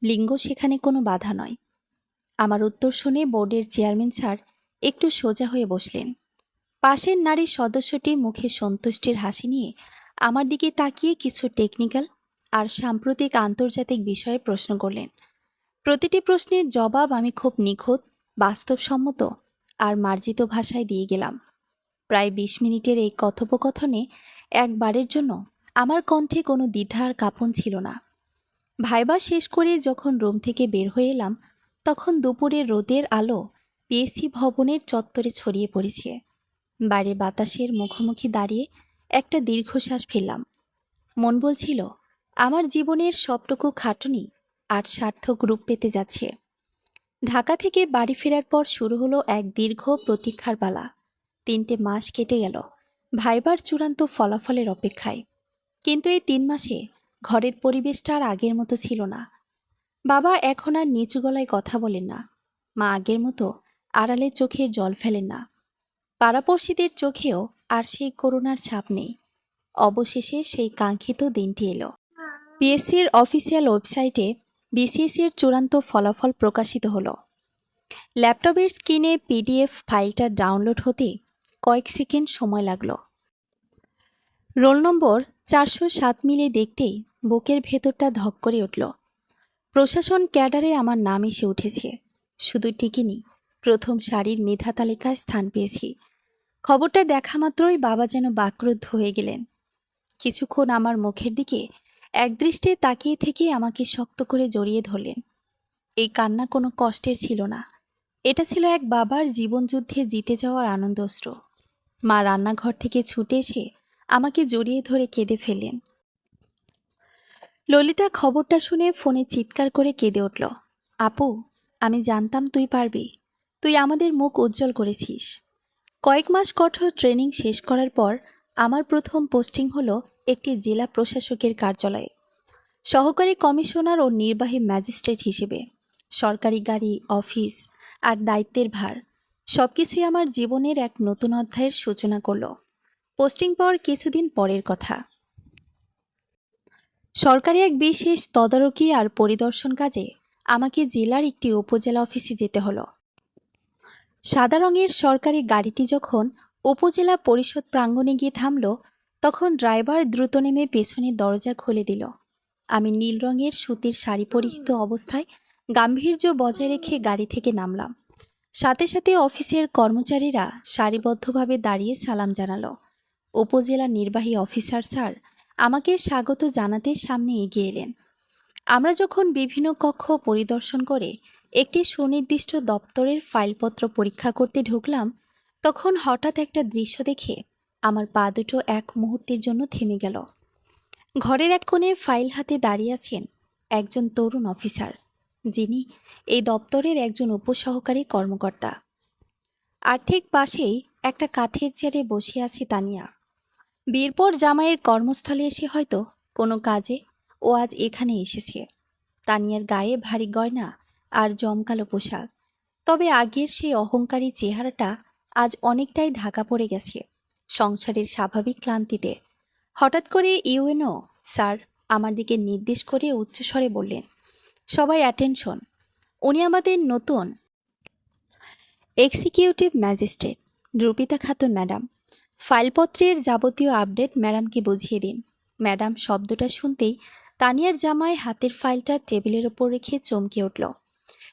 লিঙ্গ সেখানে কোনো বাধা নয়। আমার উত্তর শুনে বোর্ডের চেয়ারম্যান স্যার একটু সোজা হয়ে বসলেন। পাশের নারী সদস্যটি মুখে সন্তুষ্টির হাসি নিয়ে আমার দিকে তাকিয়ে কিছু টেকনিক্যাল আর সাম্প্রতিক আন্তর্জাতিক বিষয়ে প্রশ্ন করলেন। প্রতিটি প্রশ্নের জবাব আমি খুব নিখুঁত, বাস্তবসম্মত আর মার্জিত ভাষায় দিয়ে গেলাম। প্রায় ২০ মিনিটের এই কথোপকথনে একবারের জন্য আমার কণ্ঠে কোনো দ্বিধা আর কাঁপন ছিল না। ভাইবা শেষ করে যখন রুম থেকে বের হয়ে এলাম, তখন দুপুরের রোদের আলো পিএসসি ভবনের চত্বরে ছড়িয়ে পড়েছে। বাইরে বাতাসের মুখোমুখি দাঁড়িয়ে একটা দীর্ঘশ্বাস ফেললাম। মন বলছিল, আমার জীবনের সবটুকু খাটুনি আর সার্থক রূপ পেতে যাচ্ছে। ঢাকা থেকে বাড়ি ফেরার পর শুরু হলো এক দীর্ঘ প্রতীক্ষার পালা। ৩টে মাস কেটে গেল ভাইবার চূড়ান্ত ফলাফলের অপেক্ষায়। কিন্তু এই ৩ মাসে ঘরের পরিবেশটা আর আগের মতো ছিল না। বাবা এখন আর নিচু গলায় কথা বলেন না। মা আগের মতো আড়ালে চোখের জল ফেলেন না। পাড়াপড়শিদের চোখেও আর সেই করুণার ছাপ নেই। অবশেষে সেই কাঙ্ক্ষিত দিনটি এলো। পিএসসির অফিসিয়াল ওয়েবসাইটে বিসিএসের চূড়ান্ত ফলাফল প্রকাশিত হলো। ল্যাপটপের স্ক্রিনে পিডিএফ ফাইলটা ডাউনলোড হতে কয়েক সেকেন্ড সময় লাগলো। রোল নম্বর ৪০৭ মিলে দেখতেই বুকের ভেতরটা ধক করে উঠল। প্রশাসন ক্যাডারে আমার নাম এসে উঠেছে। শুধু টিকিনি, প্রথম সারির মেধা তালিকায় স্থান পেয়েছি। খবরটা দেখা মাত্রই বাবা যেন বাকরুদ্ধ হয়ে গেলেন। কিছুক্ষণ আমার মুখের দিকে একদৃষ্টে তাকিয়ে থেকে আমাকে শক্ত করে জড়িয়ে ধরলেন। এই কান্না কোনো কষ্টের ছিল না। এটা ছিল এক বাবার জীবনযুদ্ধে জিতে যাওয়ার আনন্দস্ত্র। মা রান্নাঘর থেকে ছুটে এসে আমাকে জড়িয়ে ধরে কেঁদে ফেললেন। ললিতা খবরটা শুনে ফোনে চিৎকার করে কেঁদে উঠল। আপু, আমি জানতাম তুই পারবি। তুই আমাদের মুখ উজ্জ্বল করেছিস। কয়েক মাস কঠোর ট্রেনিং শেষ করার পর আমার প্রথম পোস্টিং হলো একটি জেলা প্রশাসকের কার্যালয়ে, সহকারী কমিশনার ও নির্বাহী ম্যাজিস্ট্রেট হিসেবে। সরকারি গাড়ি, অফিস আর দায়িত্বের ভার সবকিছুই আমার জীবনের এক নতুন অধ্যায়ের সূচনা করল। পোস্টিং পাওয়ার কিছুদিন পরের কথা। সরকারি এক বিশেষ তদারকি আর পরিদর্শন কাজে আমাকে জেলার একটি উপজেলা অফিসে যেতে হলো। সাদা রঙের সরকারি গাড়িটি যখন উপজেলা পরিষদ প্রাঙ্গণে গিয়ে থামল, তখন ড্রাইভার দ্রুত নেমে পেছনের দরজা খুলে দিল। আমি নীল রঙের সুতির শাড়ি পরিহিত অবস্থায় গাম্ভীর্য বজায় রেখে গাড়ি থেকে নামলাম। সাথে সাথে অফিসের কর্মচারীরা সারিবদ্ধভাবে দাঁড়িয়ে সালাম জানালো। উপজেলা নির্বাহী অফিসার স্যার আমাকে স্বাগত জানাতে সামনে এগিয়ে এলেন। আমরা যখন বিভিন্ন কক্ষ পরিদর্শন করে একটি সুনির্দিষ্ট দপ্তরের ফাইলপত্র পরীক্ষা করতে ঢুকলাম, তখন হঠাৎ একটা দৃশ্য দেখে আমার পা দুটো এক মুহূর্তের জন্য থেমে গেল। ঘরের এক কোণে ফাইল হাতে দাঁড়িয়ে আছেন একজন তরুণ অফিসার, যিনি এই দপ্তরের একজন উপসহকারী কর্মকর্তা। আর ঠিক পাশেই একটা কাঠের চেয়ারে বসে আছে তানিয়া। বিয়ের পর জামাইয়ের কর্মস্থলে এসে হয়তো কোনো কাজে ও আজ এখানে এসেছে। তানিয়ার গায়ে ভারী গয়না আর জমকালো পোশাক, তবে আগের সেই অহংকারী চেহারাটা আজ অনেকটাই ঢাকা পড়ে গেছে সংসারের স্বাভাবিক ক্লান্তিতে। হঠাৎ করে ইউএনও স্যার আমার দিকে নির্দেশ করে উচ্চস্বরে বললেন, সবাই অ্যাটেনশন, উনি আমাদের নতুন এক্সিকিউটিভ ম্যাজিস্ট্রেট রুপিতা খাতুন ম্যাডাম। ফাইলপত্রের যাবতীয় আপডেট ম্যাডামকে বুঝিয়ে দিন। ম্যাডাম শব্দটা শুনতেই তানিয়ার জামাই হাতের ফাইলটা টেবিলের ওপর রেখে চমকে উঠল।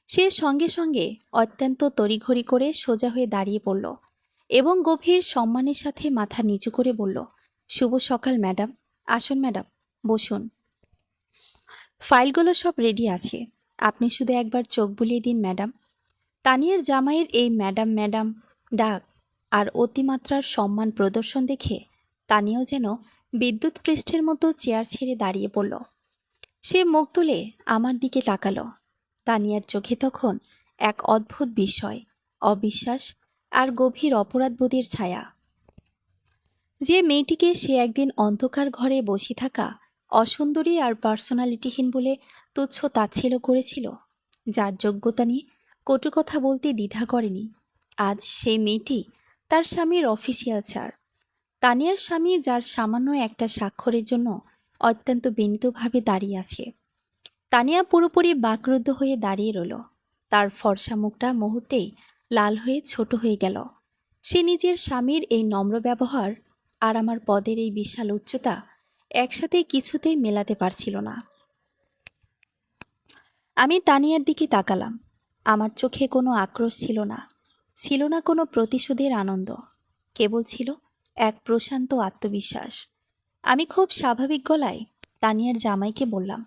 সে সঙ্গে সঙ্গে অত্যন্ত তড়িঘড়ি করে সোজা হয়ে দাঁড়িয়ে পড়ল এবং গভীর সম্মানের সাথে মাথা নিচু করে বলল, শুভ সকাল ম্যাডাম। আসুন ম্যাডাম, বসুন। ফাইলগুলো সব রেডি আছে, আপনি শুধু একবার চোখ বুলিয়ে দিন ম্যাডাম। তানিয়ার জামাইয়ের এই ম্যাডাম ম্যাডাম ডাক আর অতিমাত্রার সম্মান প্রদর্শন দেখে তানিয়াও যেন বিদ্যুৎ পৃষ্ঠের মতো চেয়ার ছেড়ে দাঁড়িয়ে পড়ল। সে মুখ তুলে আমার দিকে তাকালো। তানিয়ার চোখে তখন এক অদ্ভুত বিস্ময়, অবিশ্বাস আর গভীর অপরাধবোধের ছায়া। যে মেয়েটিকে সে একদিন অন্ধকার ঘরে বসে থাকা অসুন্দরী আর পার্সোনালিটিহীন বলে তুচ্ছ তাচ্ছিল্য করেছিল, যার যোগ্যতা নিয়ে কটু কথা বলতে দ্বিধা করেনি, আজ সেই মেয়েটি তার স্বামীর অফিসিয়াল স্যার। তানিয়ার স্বামী, যার সামান্য একটা স্বাক্ষরের জন্য অত্যন্ত বিনীতভাবে দাঁড়িয়ে আছে। তানিয়া পুরোপুরি বাকরুদ্ধ হয়ে দাঁড়িয়ে রইল। তার ফর্সা মুখটা মুহূর্তেই লাল হয়ে ছোট হয়ে গেল। সে নিজের স্বামীর এই নম্র ব্যবহার আর আমার পদের এই বিশাল উচ্চতা একসাথে কিছুতেই মেলাতে পারছিল না। আমি তানিয়ার দিকে তাকালাম। আমার চোখে কোনো আক্রোশ ছিল না, ছিল না কোনো প্রতিশোধের আনন্দ, কেবল ছিল এক প্রশান্ত আত্মবিশ্বাস। আমি খুব স্বাভাবিক গলায় তানিয়ার জামাইকে বললাম,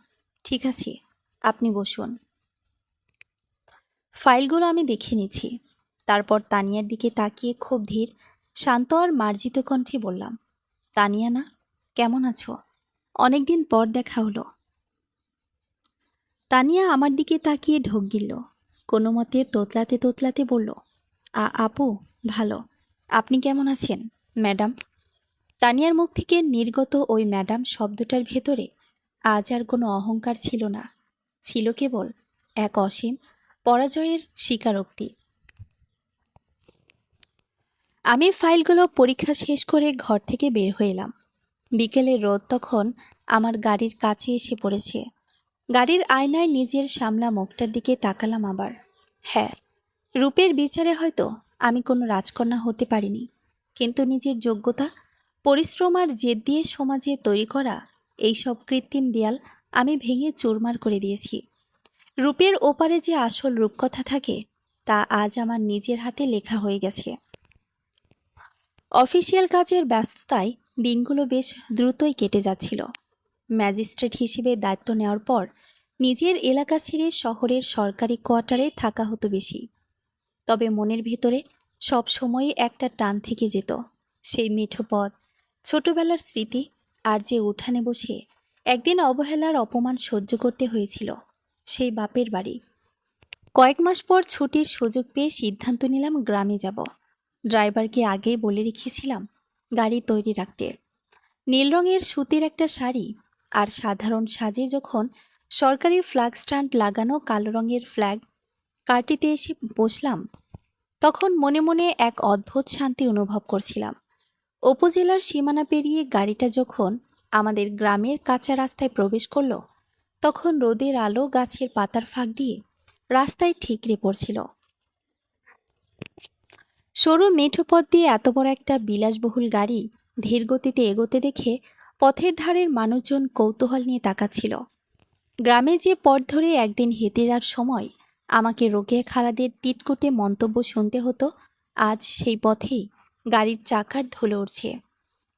ঠিক আছে, আপনি বসুন, ফাইলগুলো আমি দেখে নিচ্ছি। তারপর তানিয়ার দিকে তাকিয়ে খুব ধীর, শান্ত আর মার্জিত কণ্ঠে বললাম, তানিয়া না, কেমন আছো? অনেকদিন পর দেখা হলো। তানিয়া আমার দিকে তাকিয়ে ঢোক গিলল, কোনো মতে তোতলাতে তোতলাতে বলল, আপু, ভালো। আপনি কেমন আছেন ম্যাডাম? তানিয়ার মুখ থেকে নির্গত ওই ম্যাডাম শব্দটার ভেতরে আজ আর কোনো অহংকার ছিল না, ছিল কেবল এক অসীম পরাজয়ের স্বীকারোক্তি। আমি ফাইলগুলো পরীক্ষা শেষ করে ঘর থেকে বের হয়ে এলাম। বিকেলের রোদ তখন আমার গাড়ির কাছে এসে পড়েছে। গাড়ির আয়নায় নিজের সামলা মুখটার দিকে তাকালাম আবার। হ্যাঁ, রূপের বিচারে হয়তো আমি কোনো রাজকন্যা হতে পারিনি, কিন্তু নিজের যোগ্যতা, পরিশ্রম আর জেদ দিয়ে সমাজে তৈরি করা এইসব কৃত্রিম দেয়াল আমি ভেঙে চুরমার করে দিয়েছি। রূপের ওপারে যে আসল রূপকথা থাকে তা আজ আমার নিজের হাতে লেখা হয়ে গেছে। অফিসিয়াল কাজের ব্যস্ততায় দিনগুলো বেশ দ্রুতই কেটে যাচ্ছিল। ম্যাজিস্ট্রেট হিসেবে দায়িত্ব নেওয়ার পর নিজের এলাকা ছেড়ে শহরের সরকারি কোয়ার্টারে থাকা হতো বেশি। তবে মনের ভেতরে সব সময়ই একটা টান থেকে যেত, সেই মিঠো পথ, ছোটবেলার স্মৃতি, আর যে উঠানে বসে একদিন অবহেলার অপমান সহ্য করতে হয়েছিল, সেই বাপের বাড়ি। কয়েক মাস পর ছুটির সুযোগ পেয়ে সিদ্ধান্ত নিলাম গ্রামে যাব। ড্রাইভারকে আগেই বলে রেখেছিলাম গাড়ি তৈরি রাখতে। নীল রঙের সুতির একটা শাড়ি আর সাধারণ সাজে যখন সরকারি ফ্ল্যাগ স্ট্যান্ড লাগানো কালো রঙের ফ্ল্যাগ কারটিতে এসে বসলাম, তখন মনে মনে এক অদ্ভুত শান্তি অনুভব করছিলাম। উপজেলার সীমানা পেরিয়ে গাড়িটা যখন আমাদের গ্রামের কাঁচা রাস্তায় প্রবেশ করলো, তখন রোদের আলো গাছের পাতার ফাঁক দিয়ে রাস্তায় ঠিকরে পড়ছিল। সরু মেঠো পথ দিয়ে এত বড় একটা বিলাসবহুল গাড়ি ধীর গতিতে এগোতে দেখে পথের ধারের মানুষজন কৌতূহল নিয়ে তাকাচ্ছিল। গ্রামে যে পথ ধরে একদিন হেঁটে যাওয়ার সময় আমাকে রোকেয়া খালাদের তিটকুটে মন্তব্য শুনতে হতো, আজ সেই পথেই গাড়ির চাকার ধুলো উঠছে।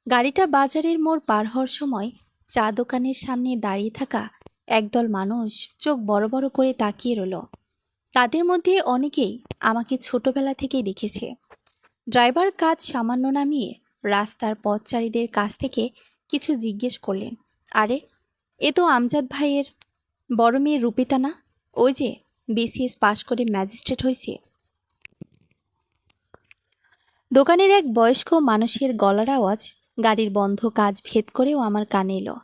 গাড়িটা বাজারের মোড় পার হওয়ার সময় চা দোকানের সামনে দাঁড়িয়ে থাকা একদল মানুষ চোখ বড় বড় করে তাকিয়ে রইল। তাদের মধ্যে অনেকেই আমাকে ছোটবেলা থেকেই দেখেছে। ড্রাইভার কাজ সামান্য নামিয়ে রাস্তার পথচারীদের কাছ থেকে কিছু জিজ্ঞেস করলেন, আরে, এ তো আমজাদ ভাইয়ের বড় মেয়ে রূপিতা না? ওই যে বিসিএস পাশ করে ম্যাজিস্ট্রেট হয়েছে। দোকানের এক বয়স্ক মানুষের গলার আওয়াজ গাড়ির বন্ধ কাজ ভেদ করেও আমার কানে এলো।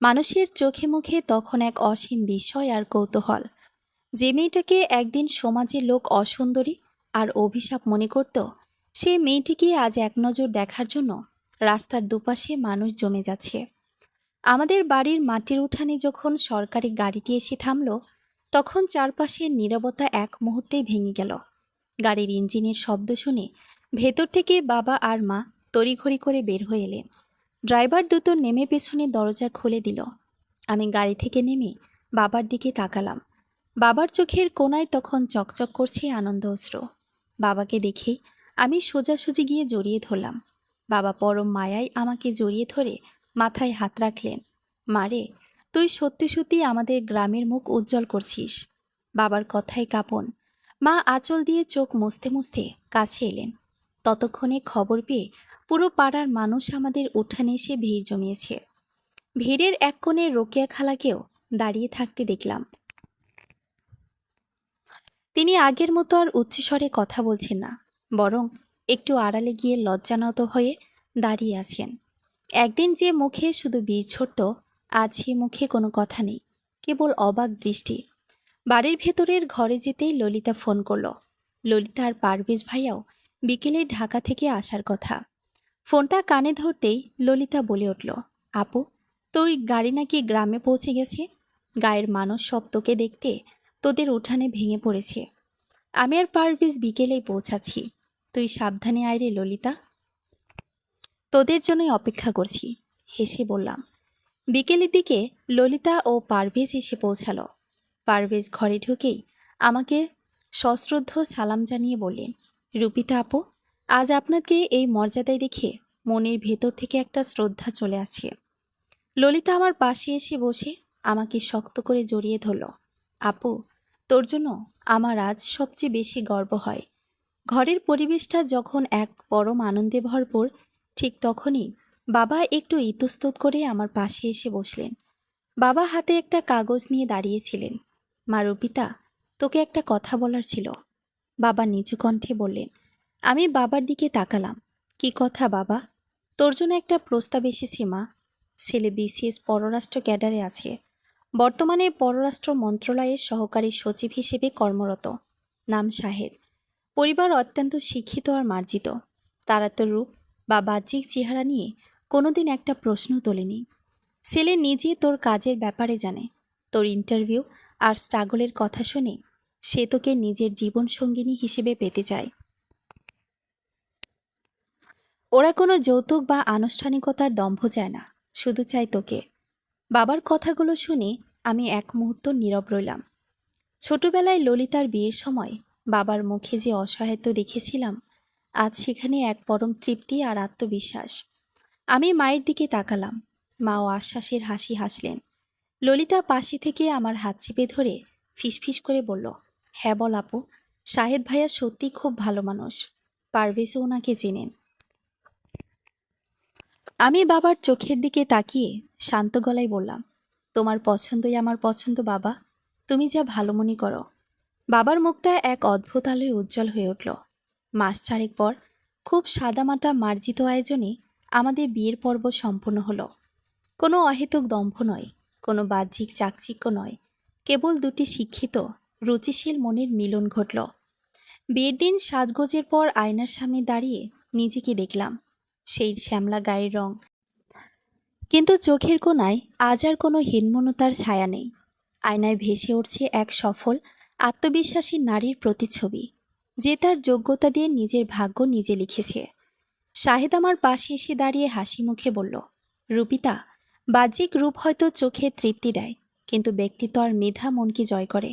মানুষের চোখে মুখে তখন এক অসীম বিস্ময় আর কৌতূহল। যে মেয়েটাকে একদিন সমাজের লোক অসুন্দরী আর অভিশাপ মনে করত, সেই মেয়েটিকে আজ এক নজর দেখার জন্য রাস্তার দুপাশে মানুষ জমে যাচ্ছে। আমাদের বাড়ির মাটির উঠানে যখন সরকারি গাড়িটি এসে থামল, তখন চারপাশের নীরবতা এক মুহূর্তেই ভেঙে গেল। গাড়ির ইঞ্জিনের শব্দ শুনে ভেতর থেকে বাবা আর মা তড়িঘড়ি করে বের হয়ে এলেন। ড্রাইভার দ্রুত নেমে পেছনে দরজা খুলে দিল। আমি গাড়ি থেকে নেমে বাবার দিকে তাকালাম। বাবার চোখের কোণায় তখন চকচক করছে আনন্দ অশ্রু। বাবাকে দেখেই আমি সোজাসুজি গিয়ে জড়িয়ে ধরলাম। বাবা পরম মায়ায় আমাকে জড়িয়ে ধরে মাথায় হাত রাখলেন। মারে, তুই সত্যি সত্যি আমাদের গ্রামের মুখ উজ্জ্বল করছিস। বাবার কথায় কাঁপন। মা আঁচল দিয়ে চোখ মুছতে মুছতে কাছে এলেন। ততক্ষণে খবর পেয়ে পুরো পাড়ার মানুষ আমাদের উঠানে এসে ভিড় জমিয়েছে। ভিড়ের এক কোণে রোকেয়া খালাকেও দাঁড়িয়ে থাকতে দেখলাম। তিনি আগের মতো আর উচ্চস্বরে কথা বলছেন না, বরং একটু আড়ালে গিয়ে লজ্জানত হয়ে দাঁড়িয়ে আছেন। একদিন যে মুখে শুধু বীজ ঝরত, আজ সে মুখে কোনো কথা নেই, কেবল অবাক দৃষ্টি। বাড়ির ভেতরের ঘরে যেতেই ললিতা ফোন করল। ললিতা আর পারভেজ ভাইয়াও বিকেলে ঢাকা থেকে আসার কথা। ফোনটা কানে ধরতেই ললিতা বলে উঠল, আপু, তোর গাড়ি নাকি গ্রামে পৌঁছে গেছে। গায়ের মানুষ সব তোকে দেখতে তোদের উঠানে ভেঙে পড়েছে। আমি আর পারভেজ বিকেলেই পৌঁছাচ্ছি। তুই সাবধানে আয় রে ললিতা, তোদের জন্যই অপেক্ষা করছি। হেসে বললাম। বিকেলের দিকে ললিতা ও পারভেজ এসে পৌঁছালো। পারভেজ ঘরে ঢুকেই আমাকে সশ্রদ্ধ সালাম জানিয়ে বললেন, রুপিতা আপু, আজ আপনাকে এই মর্যাদায় দেখে মনের ভেতর থেকে একটা শ্রদ্ধা চলে আসছে। ললিতা আমার পাশে এসে বসে আমাকে শক্ত করে জড়িয়ে ধরল। আপু, তোর জন্য আমার আজ সবচেয়ে বেশি গর্ব হয়। ঘরের পরিবেশটা যখন এক পরম আনন্দে ভরপুর, ঠিক তখনই বাবা একটু ইতস্তত করে আমার পাশে এসে বসলেন। বাবা হাতে একটা কাগজ নিয়ে দাঁড়িয়েছিলেন। মা, রুপিতা, তোকে একটা কথা বলার ছিল, বাবা নিচু কণ্ঠে বললেন। আমি বাবার দিকে তাকালাম। কি কথা বাবা? তোর জন্য একটা প্রস্তাব এসেছে মা। ছেলে বিসিএস পররাষ্ট্র ক্যাডারে আছে, বর্তমানে পররাষ্ট্র মন্ত্রণালয়ের সহকারী সচিব হিসেবে কর্মরত। নাম শাহেদ। পরিবার অত্যন্ত শিক্ষিত আর মার্জিত। তারা তো রূপ বা বাহ্যিক চেহারা নিয়ে কোনোদিন একটা প্রশ্ন তোলেনি। ছেলে নিজে তোর কাজের ব্যাপারে জানে। তোর ইন্টারভিউ আর স্ট্রাগলের কথা শুনে সে তোকে নিজের জীবন সঙ্গিনী হিসেবে পেতে চায়। ওরা কোনো যৌতুক বা আনুষ্ঠানিকতার দম্ভ চায় না, শুধু চায় তোকে। বাবার কথাগুলো শুনে আমি এক মুহূর্ত নীরব রইলাম। ছোটবেলায় ললিতার বিয়ের সময় বাবার মুখে যে অসহায়ত্ব দেখেছিলাম, আজ সেখানে এক পরম তৃপ্তি আর আত্মবিশ্বাস। আমি মায়ের দিকে তাকালাম। মাও আশ্বাসের হাসি হাসলেন। ললিতা পাশে থেকে আমার হাত চেপে ধরে ফিসফিস করে বলল, হ্যাঁ বল আপু, শাহেদ ভাইয়া সত্যি খুব ভালো মানুষ। পারভেজও ওনাকে চেনেন। আমি বাবার চোখের দিকে তাকিয়ে শান্ত গলায় বললাম, তোমার পছন্দই আমার পছন্দ বাবা, তুমি যা ভালো মনে করো। বাবার মুখটা এক অদ্ভুত আলোয় উজ্জ্বল হয়ে উঠল। মাস চারেক পর খুব সাদামাটা মার্জিত আয়োজনে আমাদের বিয়ের পর্ব সম্পন্ন হলো। কোনো অহেতুক দম্ভ নয়, কোনো বাহ্যিক চাকচিক্য নয়, কেবল দুটি শিক্ষিত রুচিশীল মনের মিলন ঘটল। বিয়ের দিন সাজগোজের পর আয়নার সামনে দাঁড়িয়ে নিজেকে দেখলাম। সেই শ্যামলা গায়ের রং, কিন্তু চোখের কোণায় আজ আর কোনো হীনমন্যতার ছায়া নেই। আয়নায় ভেসে উঠছে এক সফল আত্মবিশ্বাসী নারীর প্রতিচ্ছবি, যে তার যোগ্যতা দিয়ে নিজের ভাগ্য নিজে লিখেছে। শাহেদ আমার পাশে এসে দাঁড়িয়ে হাসি মুখে বলল, রুপিতা, বাহ্যিক রূপ হয়তো চোখে তৃপ্তি দেয়, কিন্তু ব্যক্তিত্ব আর মেধা মনকে জয় করে।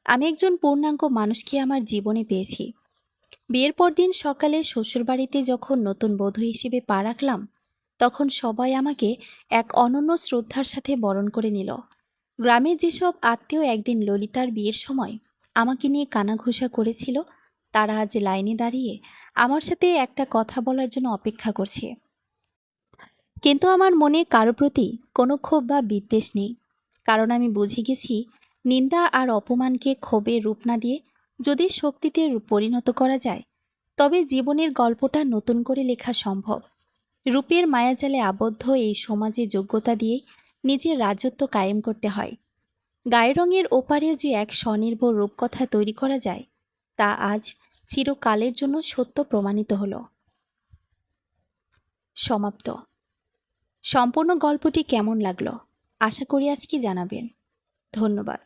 আমি একজন পূর্ণাঙ্গ মানুষকে আমার জীবনে পেয়েছি। বিয়ের পর দিন সকালে শ্বশুরবাড়িতে যখন নতুন বধূ হিসেবে পা রাখলাম, তখন সবাই আমাকে এক অনন্য শ্রদ্ধার সাথে বরণ করে নিল। গ্রামের যেসব আত্মীয় একদিন ললিতার বিয়ের সময় আমাকে নিয়ে কানাঘুষা করেছিল, তারা আজ লাইনে দাঁড়িয়ে আমার সাথে একটা কথা বলার জন্য অপেক্ষা করছে। কিন্তু আমার মনে কারো প্রতি কোনো ক্ষোভ বা বিদ্বেষ নেই, কারণ আমি বুঝে গেছি নিন্দা আর অপমানকে ক্ষোভে রূপ না দিয়ে যদি শক্তিতে পরিণত করা যায়, তবে জীবনের গল্পটা নতুন করে লেখা সম্ভব। রূপের মায়াজালে আবদ্ধ এই সমাজে যোগ্যতা দিয়ে নিজের রাজত্ব কায়েম করতে হয়। গায়ের রঙের ওপারেও যে এক স্বনির্ভর রূপকথা তৈরি করা যায়, তা আজ চিরকালের জন্য সত্য প্রমাণিত হল। সমাপ্ত। সম্পূর্ণ গল্পটি কেমন লাগলো আশা করি আজকে জানাবেন। ধন্যবাদ।